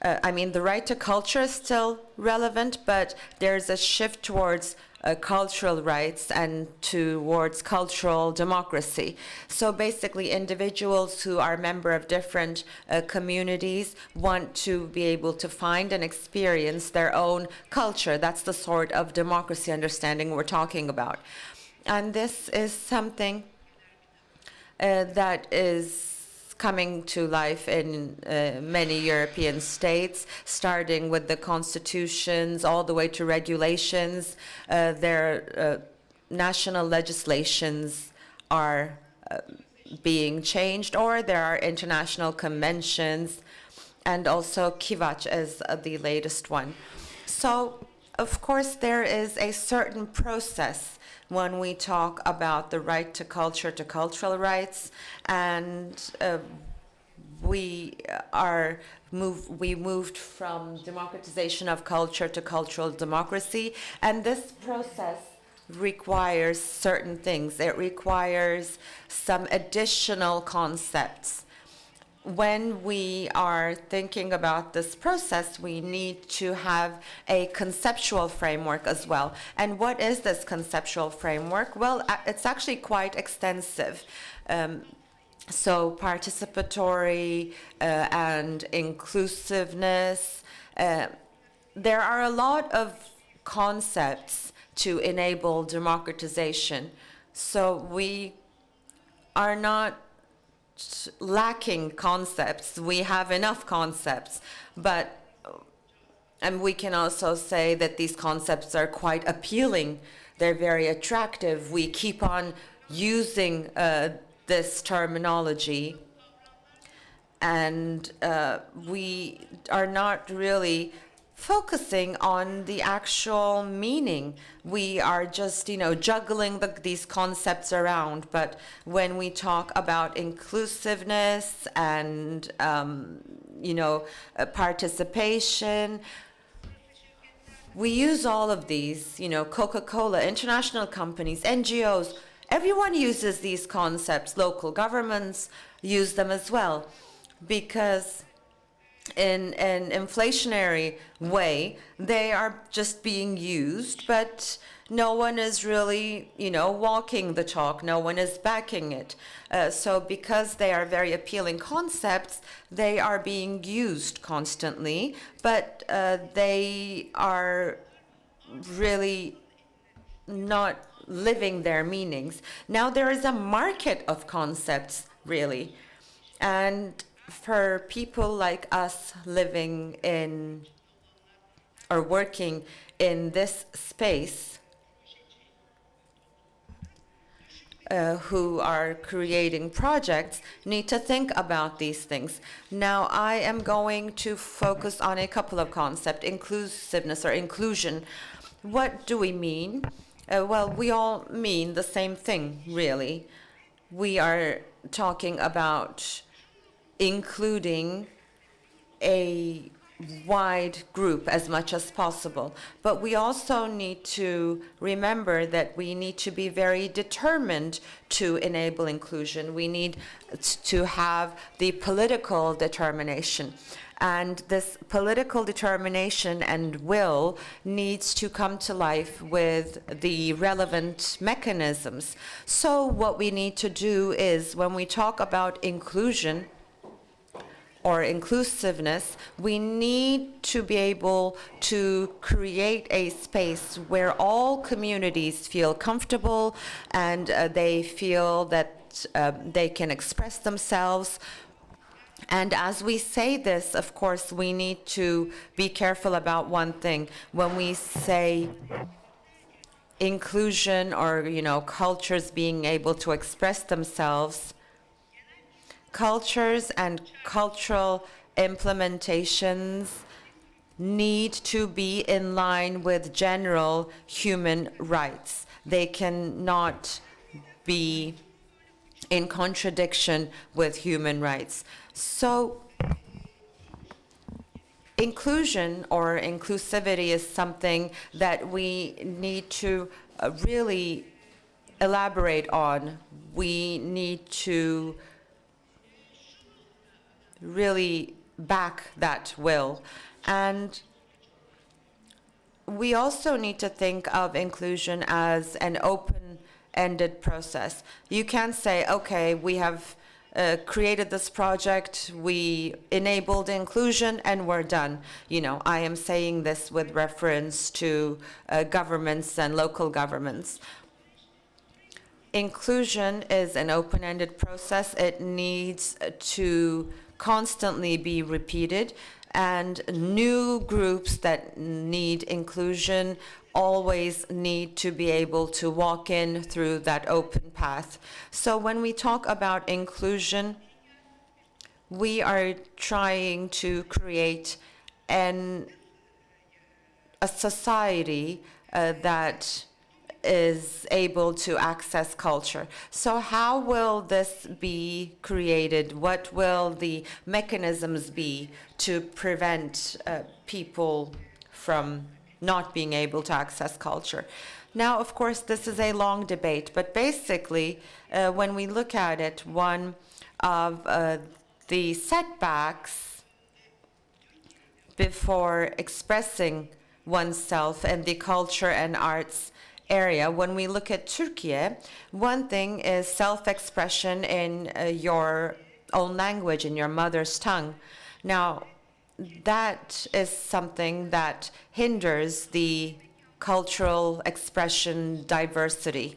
The right to culture is still relevant, but there's a shift towards cultural rights and towards cultural democracy. So basically, individuals who are member of different communities want to be able to find and experience their own culture. That's the sort of democracy understanding we're talking about. And this is something that is coming to life in many European states, starting with the constitutions all the way to regulations. Their national legislations are being changed, or there are international conventions, and also Kivac as the latest one. So, of course, there is a certain process when we talk about the right to culture, to cultural rights, and we moved from democratization of culture to cultural democracy, and this process requires certain things. It requires some additional concepts. When we are thinking about this process, we need to have a conceptual framework as well. And what is this conceptual framework? Well, it's actually quite extensive. So participatory and inclusiveness. There are a lot of concepts to enable democratization. So we are not lacking concepts. We have enough concepts, but and we can also say that these concepts are quite appealing. They're very attractive. We keep on using this terminology, and we are not really focusing on the actual meaning. We are just, juggling these concepts around. But when we talk about inclusiveness and, participation, we use all of these, Coca-Cola, international companies, NGOs, everyone uses these concepts. Local governments use them as well, because in an inflationary way, they are just being used, but no one is really, walking the talk. No one is backing it. So because they are very appealing concepts, they are being used constantly, but they are really not living their meanings. Now there is a market of concepts, really, and for people like us living in or working in this space, who are creating projects, need to think about these things. Now, I am going to focus on a couple of concepts: inclusiveness or inclusion. What do we mean? Well, we all mean the same thing, really. We are talking about including a wide group as much as possible. But we also need to remember that we need to be very determined to enable inclusion. We need to have the political determination. And this political determination and will needs to come to life with the relevant mechanisms. So what we need to do is, when we talk about inclusion or inclusiveness, we need to be able to create a space where all communities feel comfortable and they feel that they can express themselves. And as we say this, of course, we need to be careful about one thing. When we say inclusion or, cultures being able to express themselves, cultures and cultural implementations need to be in line with general human rights. They cannot be in contradiction with human rights. So inclusion or inclusivity is something that we need to really elaborate on. We need to really back that will. And we also need to think of inclusion as an open-ended process. You can't say, okay, we have created this project, we enabled inclusion, and we're done. I am saying this with reference to governments and local governments. Inclusion is an open-ended process. It needs to constantly be repeated, and new groups that need inclusion always need to be able to walk in through that open path. So when we talk about inclusion, we are trying to create a society that is able to access culture. So how will this be created? What will the mechanisms be to prevent people from not being able to access culture? Now, of course, this is a long debate, but basically, when we look at it, one of the setbacks before expressing oneself in the culture and arts area, when we look at Turkey, one thing is self-expression in your own language, in your mother's tongue. Now, that is something that hinders the cultural expression diversity.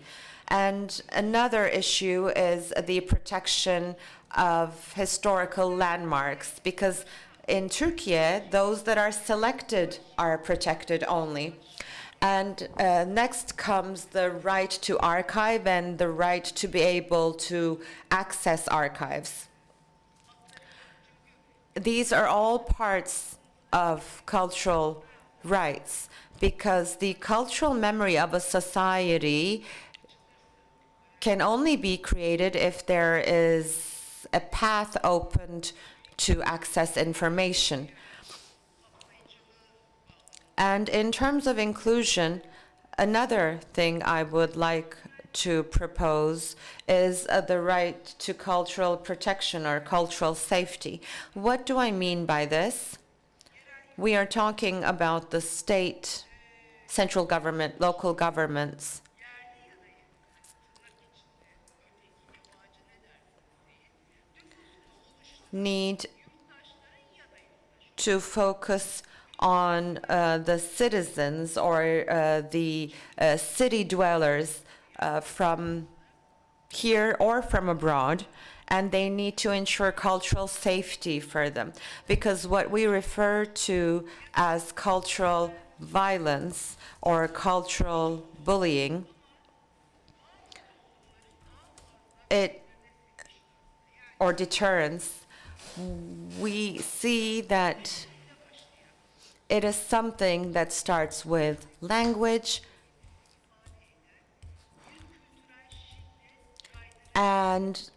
And another issue is the protection of historical landmarks, because in Turkey, those that are selected are protected only. And next comes the right to archive and the right to be able to access archives. These are all parts of cultural rights, because the cultural memory of a society can only be created if there is a path opened to access information. And in terms of inclusion, another thing I would like to propose is the right to cultural protection or cultural safety. What do I mean by this? We are talking about the state, central government, local governments. Need to focus on the citizens or the city dwellers from here or from abroad, and they need to ensure cultural safety for them. Because what we refer to as cultural violence or cultural bullying, or deterrence, we see that it is something that starts with language, and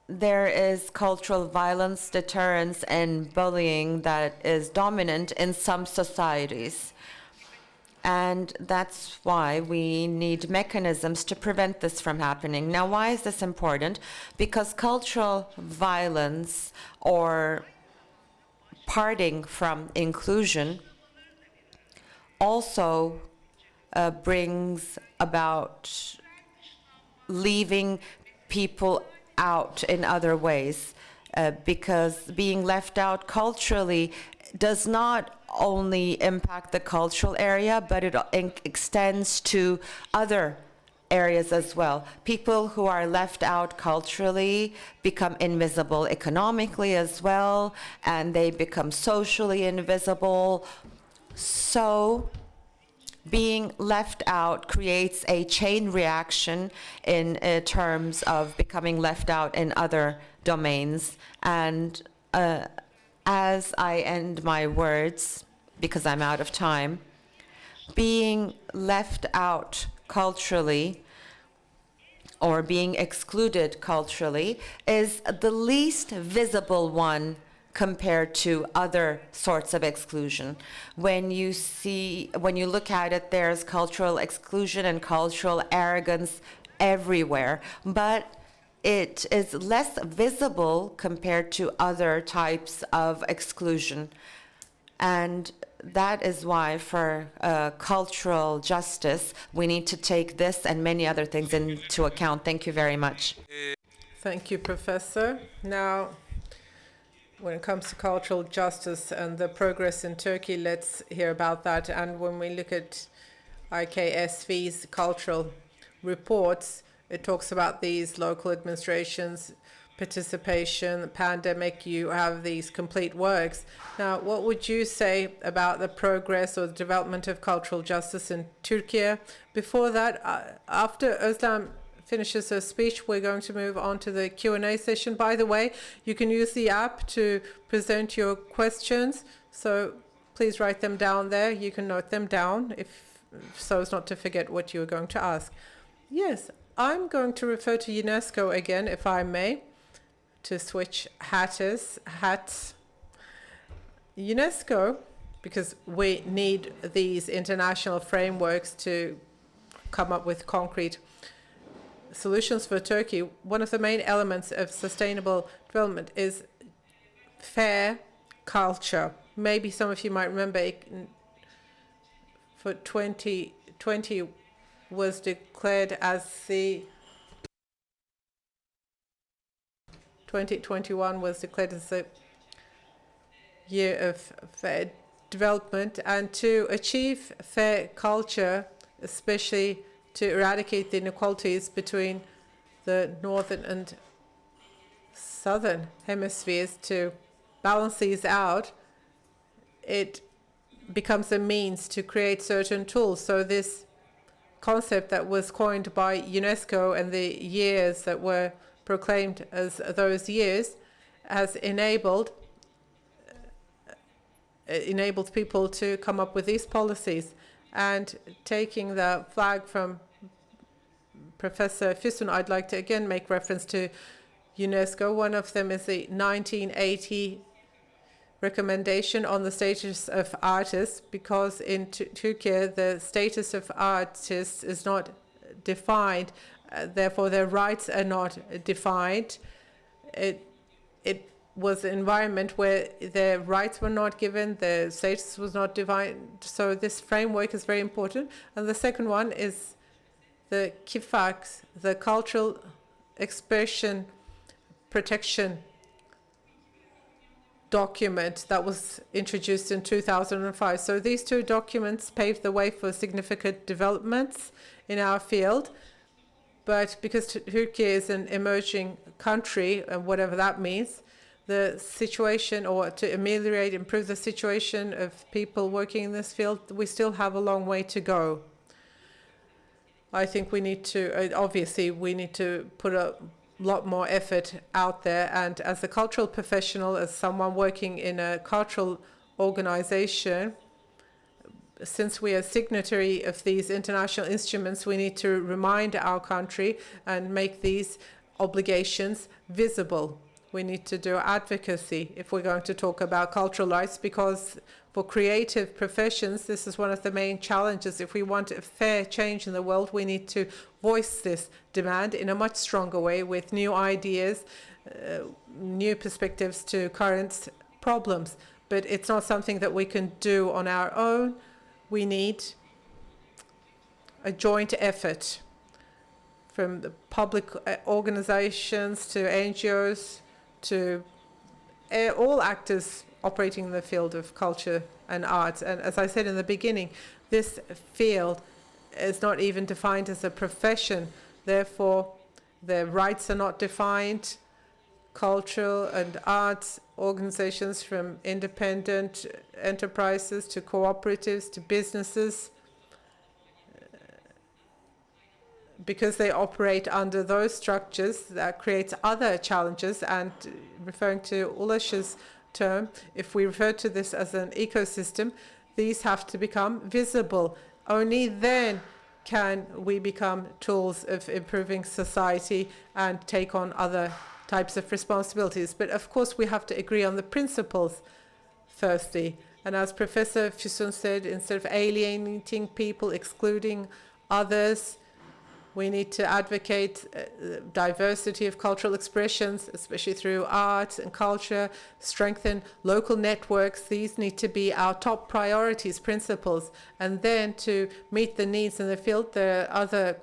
there is cultural violence, deterrence, and bullying that is dominant in some societies. And that's why we need mechanisms to prevent this from happening. Now, why is this important? Because cultural violence or parting from inclusion also brings about leaving people out in other ways, because being left out culturally does not only impact the cultural area, but it extends to other areas as well. People who are left out culturally become invisible economically as well, and they become socially invisible. So being left out creates a chain reaction in terms of becoming left out in other domains. And as I end my words, because I'm out of time, being left out culturally or being excluded culturally is the least visible one compared to other sorts of exclusion. When you look at it, there's cultural exclusion and cultural arrogance everywhere, but it is less visible compared to other types of exclusion. And that is why for cultural justice, we need to take this and many other things into account. Thank you very much. Thank you, Professor. Now, when it comes to cultural justice and the progress in Turkey, let's hear about that. And when we look at IKSV's cultural reports, it talks about these local administrations, participation, the pandemic, you have these complete works. Now, what would you say about the progress or the development of cultural justice in Turkey? Before that, after Özlem finishes her speech, we're going to move on to the Q&A session. By the way, you can use the app to present your questions, so please write them down there. You can note them down so as not to forget what you are going to ask. Yes, I'm going to refer to UNESCO again, if I may, to switch hats. UNESCO, because we need these international frameworks to come up with concrete solutions for Turkey. One of the main elements of sustainable development is fair culture. Maybe some of you might remember for 2020 was declared as the 2021 was declared as the year of fair development, and to achieve fair culture, especially to eradicate the inequalities between the northern and southern hemispheres, to balance these out, it becomes a means to create certain tools. So this concept that was coined by UNESCO and the years that were proclaimed as those years has enabled people to come up with these policies. And taking the flag from Professor Füsun, I'd like to again make reference to UNESCO. One of them is the 1980 recommendation on the status of artists, because in Turkey the status of artists is not defined, therefore their rights are not defined. It was an environment where their rights were not given, their status was not defined, so this framework is very important. And the second one is the KIFAX, the Cultural Expression Protection document that was introduced in 2005. So these two documents paved the way for significant developments in our field. But because Turkey is an emerging country, and whatever that means, the situation, or to ameliorate, improve the situation of people working in this field, we still have a long way to go. I think we need to, obviously, we need to put a lot more effort out there. And as a cultural professional, as someone working in a cultural organization, since we are signatory of these international instruments, we need to remind our country and make these obligations visible. We need to do advocacy if we're going to talk about cultural rights, because for creative professions, this is one of the main challenges. If we want a fair change in the world, we need to voice this demand in a much stronger way with new ideas, new perspectives to current problems. But it's not something that we can do on our own. We need a joint effort from the public organizations to NGOs to all actors operating in the field of culture and arts. And as I said in the beginning, this field is not even defined as a profession. Therefore, their rights are not defined. Cultural and arts organizations, from independent enterprises to cooperatives to businesses, because they operate under those structures, that creates other challenges. And referring to Ulash's term, if we refer to this as an ecosystem, these have to become visible. Only then can we become tools of improving society and take on other types of responsibilities. But of course, we have to agree on the principles firstly. And as Professor Füsun said, instead of alienating people, excluding others, we need to advocate diversity of cultural expressions, especially through art and culture, strengthen local networks. These need to be our top priorities, principles. And then to meet the needs in the field, there are other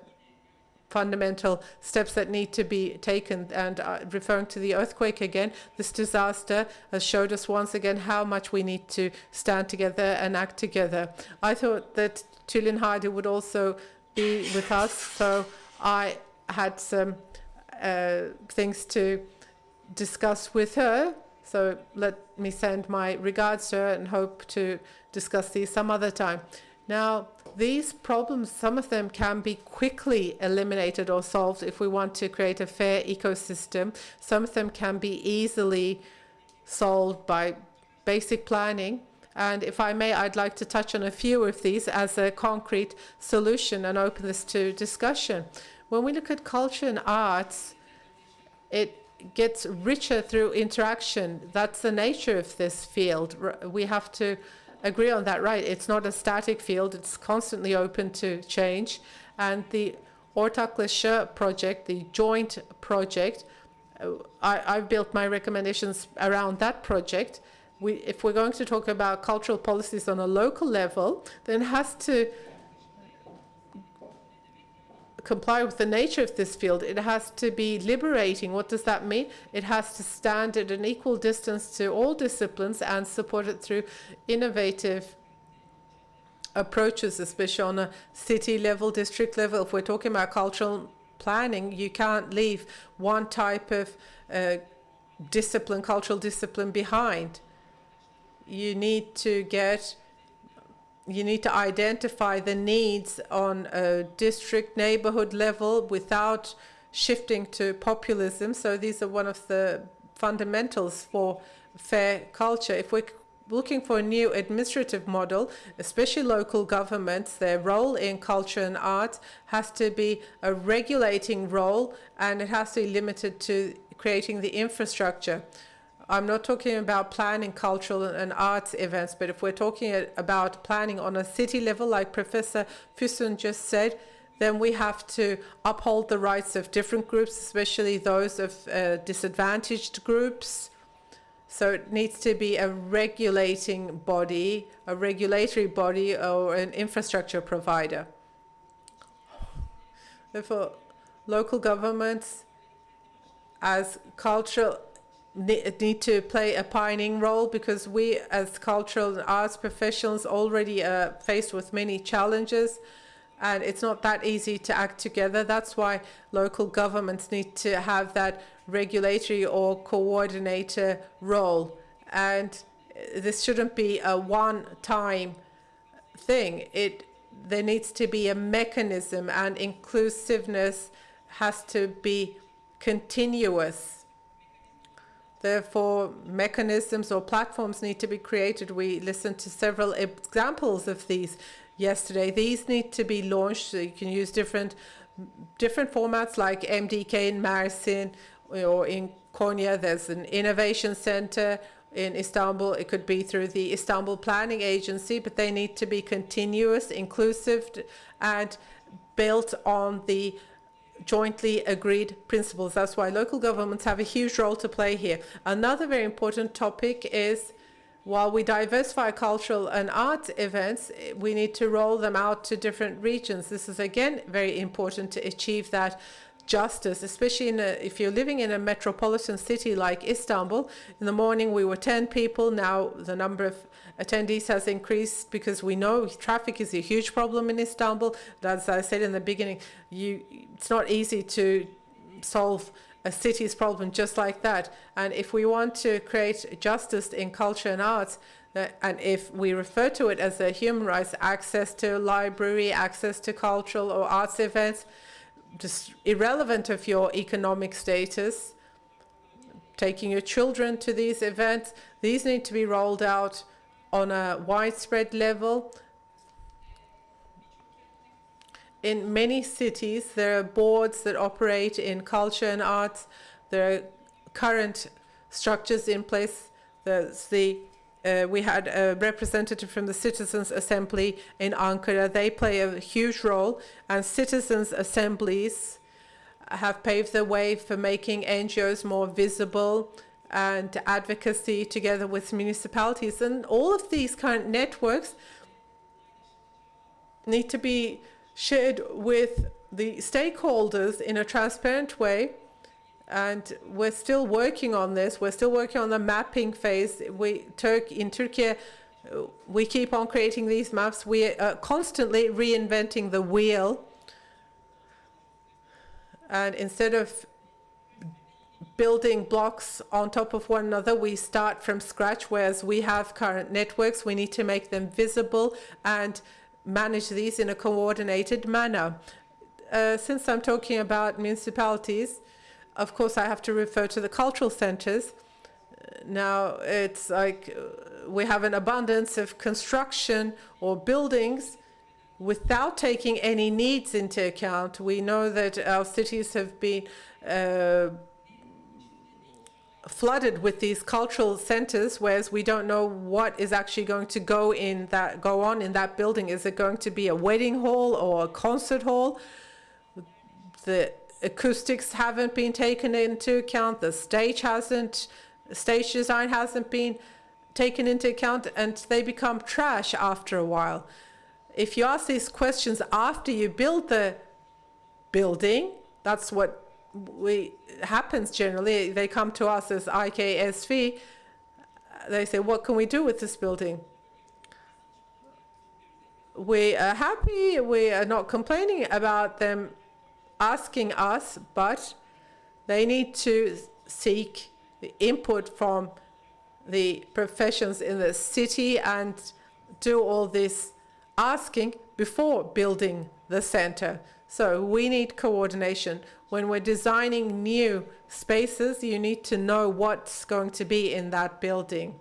fundamental steps that need to be taken. And referring to the earthquake again, this disaster has showed us once again how much we need to stand together and act together. I thought that Tülin Hardy would also be with us, so I had some things to discuss with her. So let me send my regards to her and hope to discuss these some other time. Now, these problems, some of them can be quickly eliminated or solved if we want to create a fair ecosystem. Some of them can be easily solved by basic planning. And if I may, I'd like to touch on a few of these as a concrete solution and open this to discussion. When we look at culture and arts, it gets richer through interaction. That's the nature of this field. We have to agree on that, right? It's not a static field. It's constantly open to change. And the Ortaklaşa project, the joint project, I've built my recommendations around that project. If we're going to talk about cultural policies on a local level, then it has to comply with the nature of this field. It has to be liberating. What does that mean? It has to stand at an equal distance to all disciplines and support it through innovative approaches, especially on a city level, district level. If we're talking about cultural planning, you can't leave one type of discipline, cultural discipline behind. You need to identify the needs on a district, neighborhood level without shifting to populism. So these are one of the fundamentals for fair culture. If we're looking for a new administrative model, especially local governments, their role in culture and art has to be a regulating role, and it has to be limited to creating the infrastructure. I'm not talking about planning cultural and arts events, but if we're talking about planning on a city level, like Professor Füsun just said, then we have to uphold the rights of different groups, especially those of disadvantaged groups. So it needs to be a regulating body, a regulatory body, or an infrastructure provider. Therefore, local governments as cultural need to play a pioneering role, because we as cultural and arts professionals already are faced with many challenges, and it's not that easy to act together. That's why local governments need to have that regulatory or coordinator role. And this shouldn't be a one-time thing. There needs to be a mechanism, and inclusiveness has to be continuous. Therefore, mechanisms or platforms need to be created. We listened to several examples of these yesterday. These need to be launched. So you can use different formats like MDK in Mersin, or in Konya. There's an innovation center in Istanbul. It could be through the Istanbul Planning Agency, but they need to be continuous, inclusive, and built on the jointly agreed principles. That's why local governments have a huge role to play here. Another very important topic is, while we diversify cultural and arts events, we need to roll them out to different regions. This is again very important to achieve that justice, especially if you're living in a metropolitan city like Istanbul. In the morning we were 10 people. Now the number of attendees has increased because we know traffic is a huge problem in Istanbul. But as I said in the beginning, it's not easy to solve a city's problem just like that. And if we want to create justice in culture and arts, and if we refer to it as a human rights, access to library, access to cultural or arts events, just irrelevant of your economic status, taking your children to these events, these need to be rolled out on a widespread level. In many cities, there are boards that operate in culture and arts. There are current structures in place. We had a representative from the Citizens Assembly in Ankara. They play a huge role, and citizens' assemblies have paved the way for making NGOs more visible and advocacy together with municipalities. And all of these current networks need to be shared with the stakeholders in a transparent way. And we're still working on this. We're still working on the mapping phase. In Turkey, we keep on creating these maps. We are constantly reinventing the wheel. And instead of building blocks on top of one another, we start from scratch, whereas we have current networks. We need to make them visible and manage these in a coordinated manner. Since I'm talking about municipalities, of course I have to refer to the cultural centers. Now it's like we have an abundance of construction or buildings without taking any needs into account. We know that our cities have been flooded with these cultural centers, whereas we don't know what is actually going to go on in that building. Is it going to be a wedding hall or a concert hall? The acoustics haven't been taken into account. The stage design hasn't been taken into account, and they become trash after a while. If you ask these questions after you build the building, that's what happens generally. They come to us as IKSV. They say, what can we do with this building? We are happy. We are not complaining about them asking us, but they need to seek the input from the professions in the city and do all this asking before building the center. So we need coordination. When we're designing new spaces, you need to know what's going to be in that building.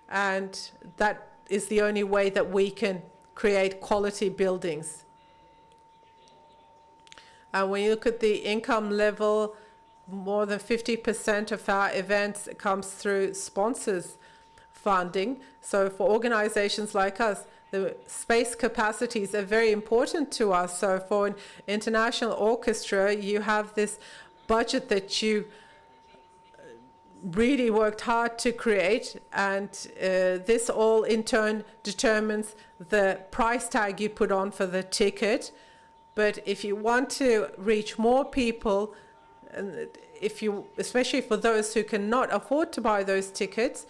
And that is the only way that we can create quality buildings. And when you look at the income level, more than 50% of our events comes through sponsors funding. So for organizations like us, the space capacities are very important to us. So for an international orchestra, you have this budget that you really worked hard to create, and this all in turn determines the price tag you put on for the ticket. But if you want to reach more people, and especially for those who cannot afford to buy those tickets,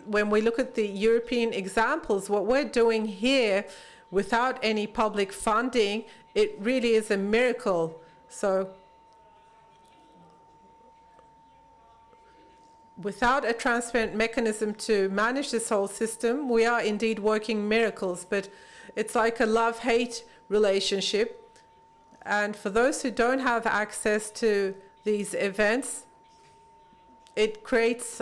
when we look at the European examples, what we're doing here without any public funding, it really is a miracle. So without a transparent mechanism to manage this whole system, we are indeed working miracles, but it's like a love-hate relationship. And for those who don't have access to these events, it creates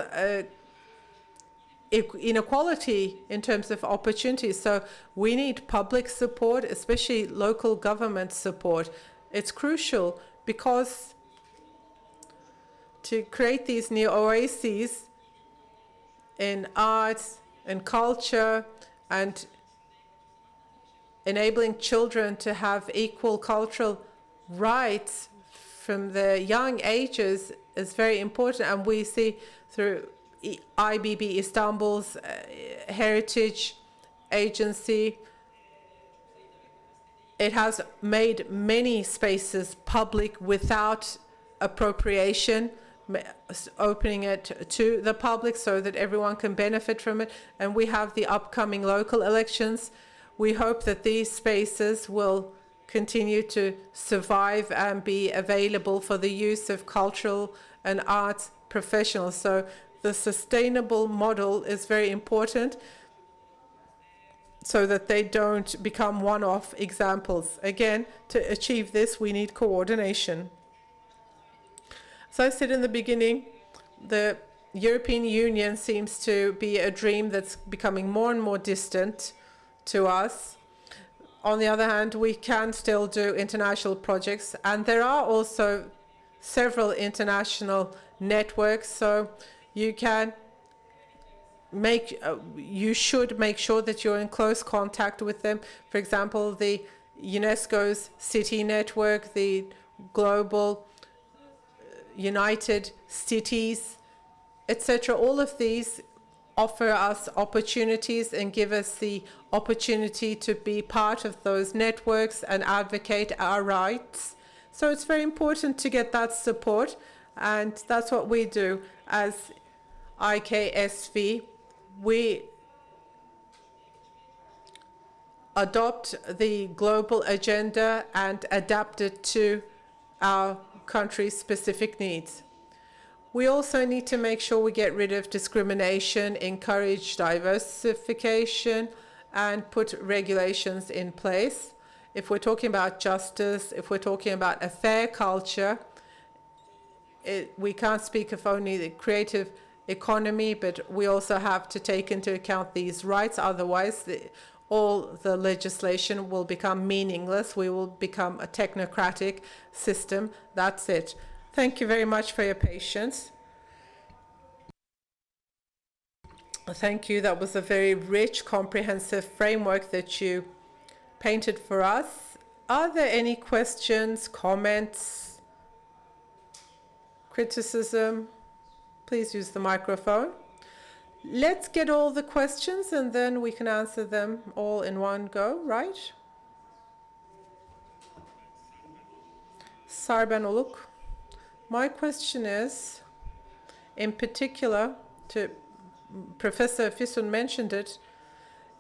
inequality in terms of opportunities. So we need public support, especially local government support. It's crucial because to create these new oases in arts and culture and enabling children to have equal cultural rights from their young ages is very important. And we see through IBB Istanbul's heritage agency, it has made many spaces public without appropriation, opening it to the public so that everyone can benefit from it. And we have the upcoming local elections. We hope that these spaces will continue to survive and be available for the use of cultural and arts professionals. So the sustainable model is very important so that they don't become one-off examples. Again, to achieve this, we need coordination. As I said in the beginning, the European Union seems to be a dream that's becoming more and more distant to us. On the other hand, we can still do international projects, and there are also several international networks, so you should make sure that you're in close contact with them. For example, the UNESCO's City Network, the Global United Cities, etc. All of these offer us opportunities and give us the opportunity to be part of those networks and advocate our rights. So it's very important to get that support, and that's what we do as IKSV. We adopt the global agenda and adapt it to our country's specific needs. We also need to make sure we get rid of discrimination, encourage diversification, and put regulations in place. If we're talking about justice, if we're talking about a fair culture, we can't speak of only the creative economy, but we also have to take into account these rights. Otherwise, all the legislation will become meaningless. We will become a technocratic system. That's it. Thank you very much for your patience. Thank you. That was a very rich, comprehensive framework that you painted for us. Are there any questions, comments, criticism? Please use the microphone. Let's get all the questions and then we can answer them all in one go, right? Sarben Oluk. My question is, in particular, to Professor Füsun mentioned it,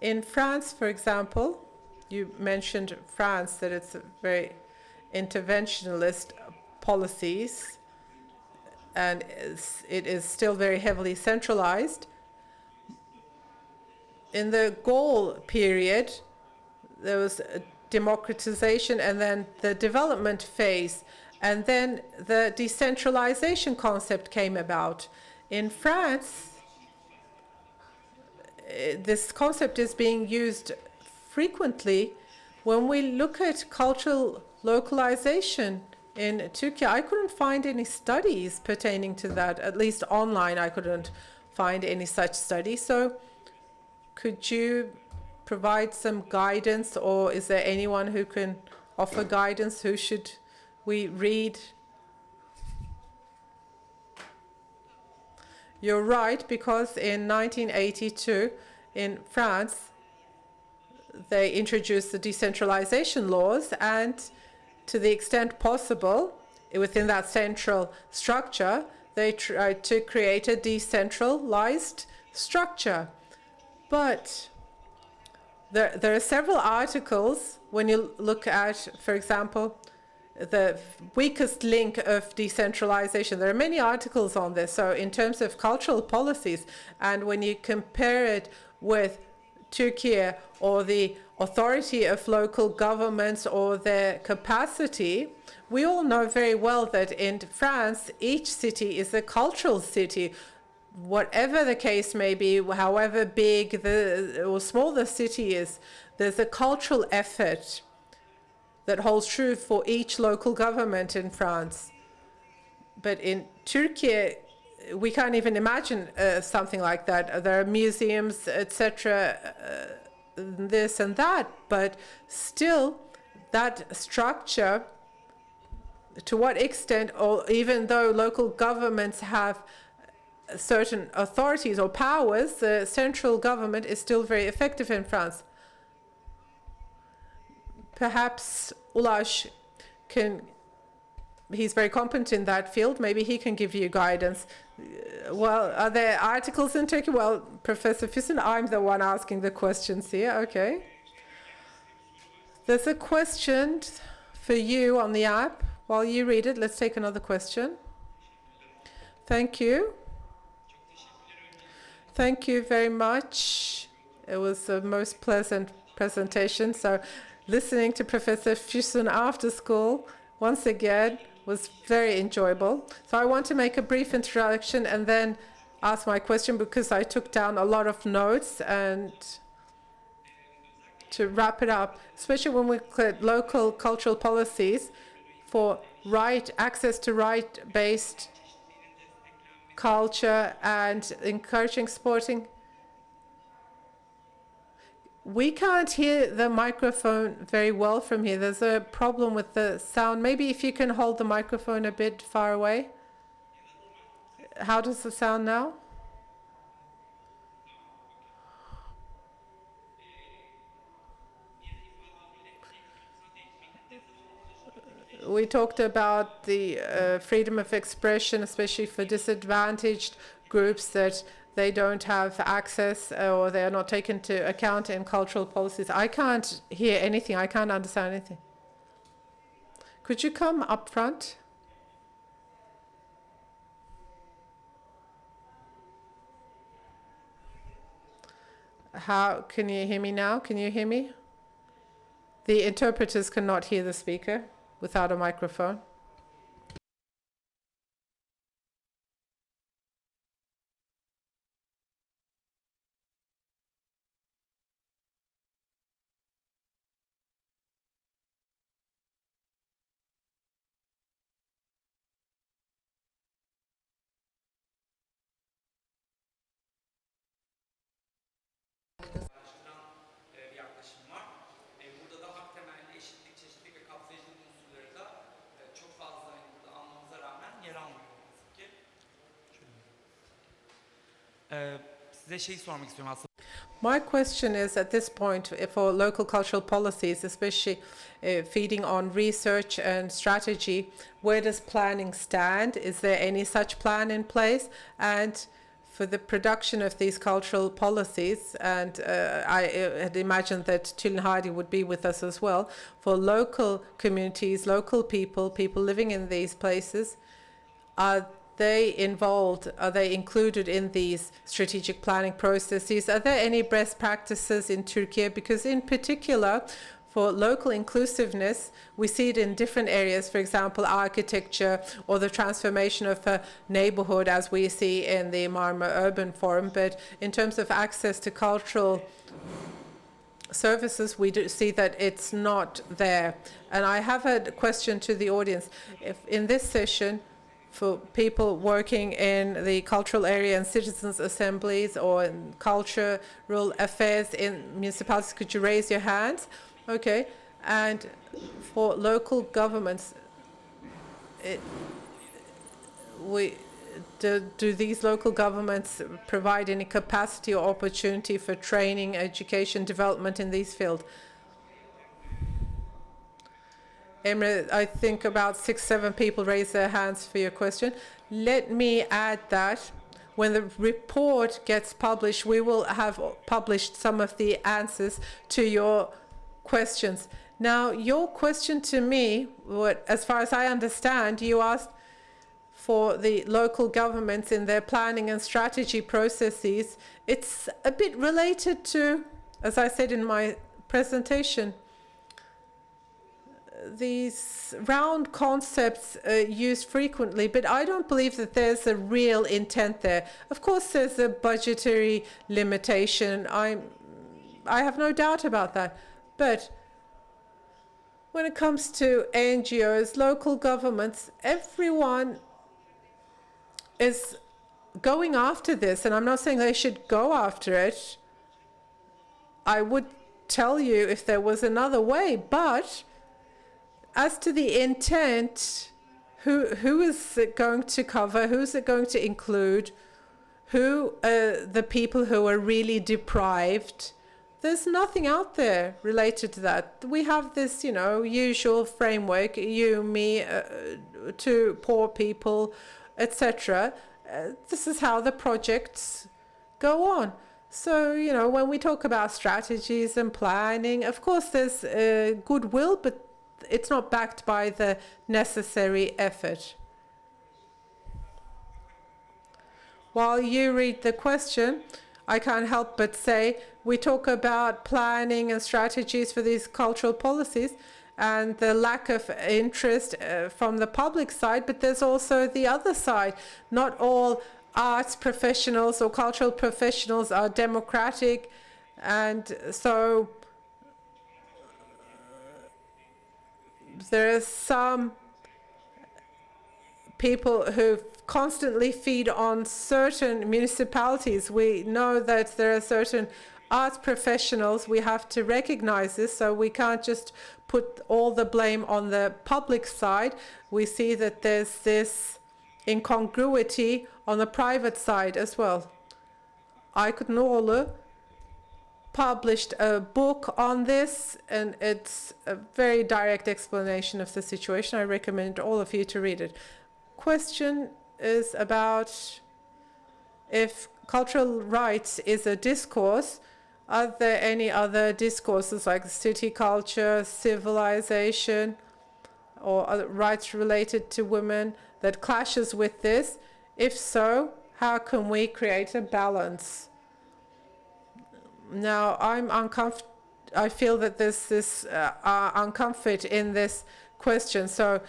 in France, for example, you mentioned France, that it's a very interventionist policies, and it is still very heavily centralized. In the Gaulle period, there was a democratization and then the development phase, and then the decentralization concept came about. In France, this concept is being used frequently. When we look at cultural localization in Turkey, I couldn't find any studies pertaining to that. At least online, I couldn't find any such study. So could you provide some guidance, or is there anyone who can offer guidance? Who should we read? You're right, because in 1982 in France, they introduced the decentralization laws, and to the extent possible, within that central structure, they tried to create a decentralized structure. But there are several articles, when you look at, for example, the weakest link of decentralization. There are many articles on this. So in terms of cultural policies, and when you compare it with Turkey or the authority of local governments or their capacity, we all know very well that in France, each city is a cultural city. Whatever the case may be, however big or small the city is, there's a cultural effort that holds true for each local government in France. But in Turkey, we can't even imagine something like that. There are museums, etc., this and that, but still that structure, to what extent, or even though local governments have certain authorities or powers, the central government is still very effective in France. Perhaps Ulash he's very competent in that field, maybe he can give you guidance. Well, are there articles in Turkey? Well, Professor Füsun, I'm the one asking the questions here, okay. There's a question for you on the app. While you read it, let's take another question. Thank you. Thank you very much. It was the most pleasant presentation. So listening to Professor Füsun after school, once again, was very enjoyable. So I want to make a brief introduction and then ask my question, because I took down a lot of notes, and to wrap it up, especially when we look at local cultural policies for access to right-based culture and encouraging sporting. We can't hear the microphone very well from here. There's a problem with the sound. Maybe if you can hold the microphone a bit far away. How does the sound now? We talked about the freedom of expression, especially for disadvantaged groups, that they don't have access or they are not taken into account in cultural policies. I can't hear anything. I can't understand anything. Could you come up front? How can you hear me now? Can you hear me? The interpreters cannot hear the speaker without a microphone. Bir yaklaşım var. Burada da hak temelli eşitlik, çeşitlilik ve kapsayıcılık unsurları da çok fazla burada almamıza rağmen yer almıyor yazık ki. Size şey sormak istiyorum aslında. My question is, at this point, for local cultural policies, especially feeding on research and strategy, where does planning stand? Is there any such plan in place? And for the production of these cultural policies, and I had imagined that Tülin Hardy would be with us as well, for local communities, local people, people living in these places, are they involved? Are they included in these strategic planning processes? Are there any best practices in Turkey? Because in particular, for local inclusiveness, we see it in different areas, for example, architecture or the transformation of a neighborhood as we see in the Marmara Urban Forum. But in terms of access to cultural services, we do see that it's not there. And I have a question to the audience. If in this session, for people working in the cultural area and citizens' assemblies or in cultural affairs in municipalities, could you raise your hands? Okay. And for local governments, do these local governments provide any capacity or opportunity for training, education, development in these fields? Emre, I think about 6-7 people raised their hands for your question. Let me add that when the report gets published, we will have published some of the answers to your questions. Now, your question to me, as far as I understand, you asked for the local governments in their planning and strategy processes. It's a bit related to, as I said in my presentation, these round concepts used frequently, but I don't believe that there's a real intent there. Of course, there's a budgetary limitation. I have no doubt about that. But when it comes to NGOs, local governments, everyone is going after this, and I'm not saying they should go after it. I would tell you if there was another way, but as to the intent, who is it going to cover? Who's it going to include? Who are the people who are really deprived? There's nothing out there related to that. We have this, usual framework, you, me, to poor people, etc. This is how the projects go on. So, when we talk about strategies and planning, of course there's goodwill, but it's not backed by the necessary effort. While you read the question, I can't help but say we talk about planning and strategies for these cultural policies and the lack of interest from the public side, but there's also the other side. Not all arts professionals or cultural professionals are democratic, and so there are some people who constantly feed on certain municipalities. We know that there are certain arts professionals. We have to recognize this, so we can't just put all the blame on the public side. We see that there's this incongruity on the private side as well. Aykut Noğlu published a book on this, and it's a very direct explanation of the situation. I recommend all of you to read it. Question is about if cultural rights is a discourse, are there any other discourses like city culture, civilization, or other rights related to women that clashes with this? If so, how can we create a balance? Now, I feel that there's this uncomfort in this question, so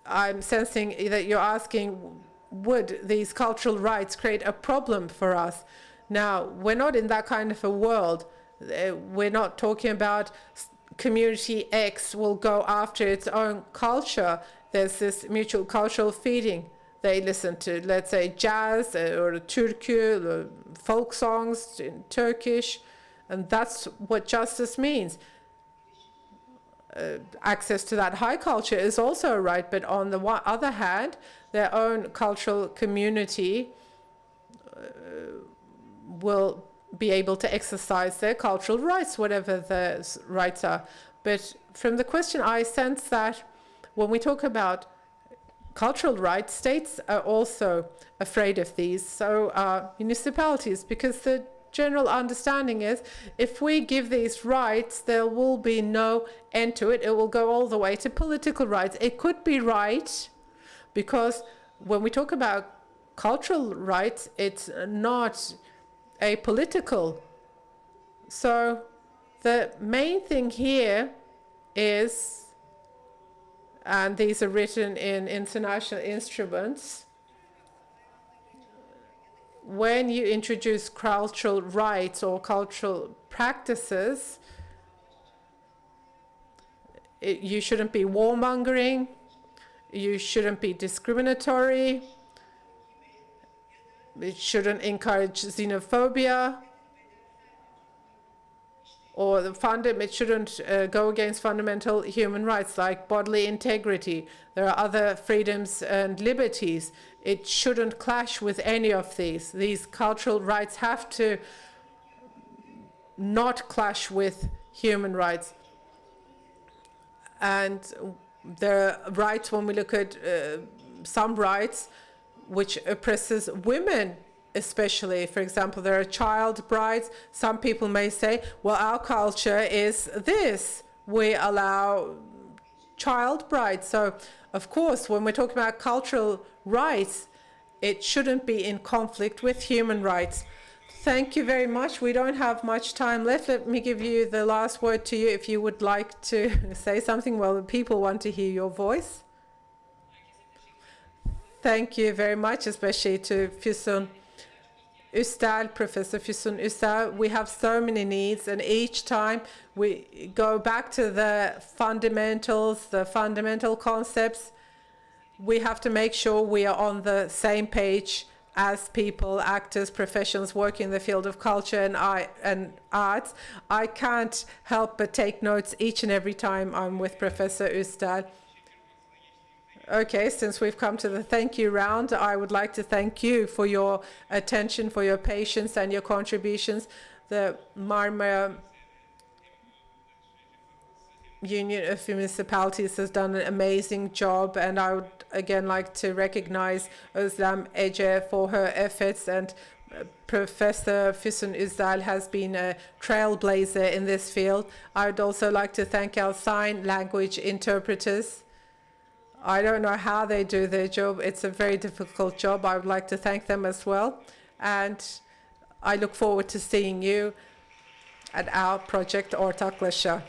I'm sensing that you're asking, would these cultural rights create a problem for us? Now, we're not in that kind of a world. We're not talking about community X will go after its own culture. There's this mutual cultural feeding. They listen to, let's say, jazz or türkü, or folk songs in Turkish, and that's what justice means. Access to that high culture is also a right, but on the other hand, their own cultural community will be able to exercise their cultural rights, whatever their rights are. But from the question, I sense that when we talk about cultural rights, states are also afraid of these. So are municipalities, because the general understanding is if we give these rights, there will be no end to it. It will go all the way to political rights. It could be right, because when we talk about cultural rights, it's not apolitical. So the main thing here is, and these are written in international instruments, when you introduce cultural rights or cultural practices, you shouldn't be warmongering, you shouldn't be discriminatory, it shouldn't encourage xenophobia, or it shouldn't go against fundamental human rights like bodily integrity. There are other freedoms and liberties. It shouldn't clash with any of these. These cultural rights have to not clash with human rights. And there are rights, when we look at some rights, which oppresses women especially. For example, there are child brides. Some people may say, well, our culture is this. We allow child brides. So, of course, when we're talking about cultural rights, it shouldn't be in conflict with human rights. Thank you very much. We don't have much time left. Let me give you the last word to you if you would like to say something. Well, the people want to hear your voice. Thank you very much, especially to Füsun Üstel, Professor Füsun Üstel. We have so many needs, and each time we go back to the fundamentals, the fundamental concepts. We have to make sure we are on the same page as people, actors, professionals working in the field of culture and arts. I can't help but take notes each and every time I'm with Professor Üstel. Okay, since we've come to the thank you round, I would like to thank you for your attention, for your patience and your contributions. The Marmara Union of Municipalities has done an amazing job, and I would again like to recognize Özlem Ece for her efforts, and Professor Füsun Üstel has been a trailblazer in this field. I would also like to thank our sign language interpreters. I don't know how they do their job. It's a very difficult job. I would like to thank them as well. And I look forward to seeing you at our project Ortaklaşa.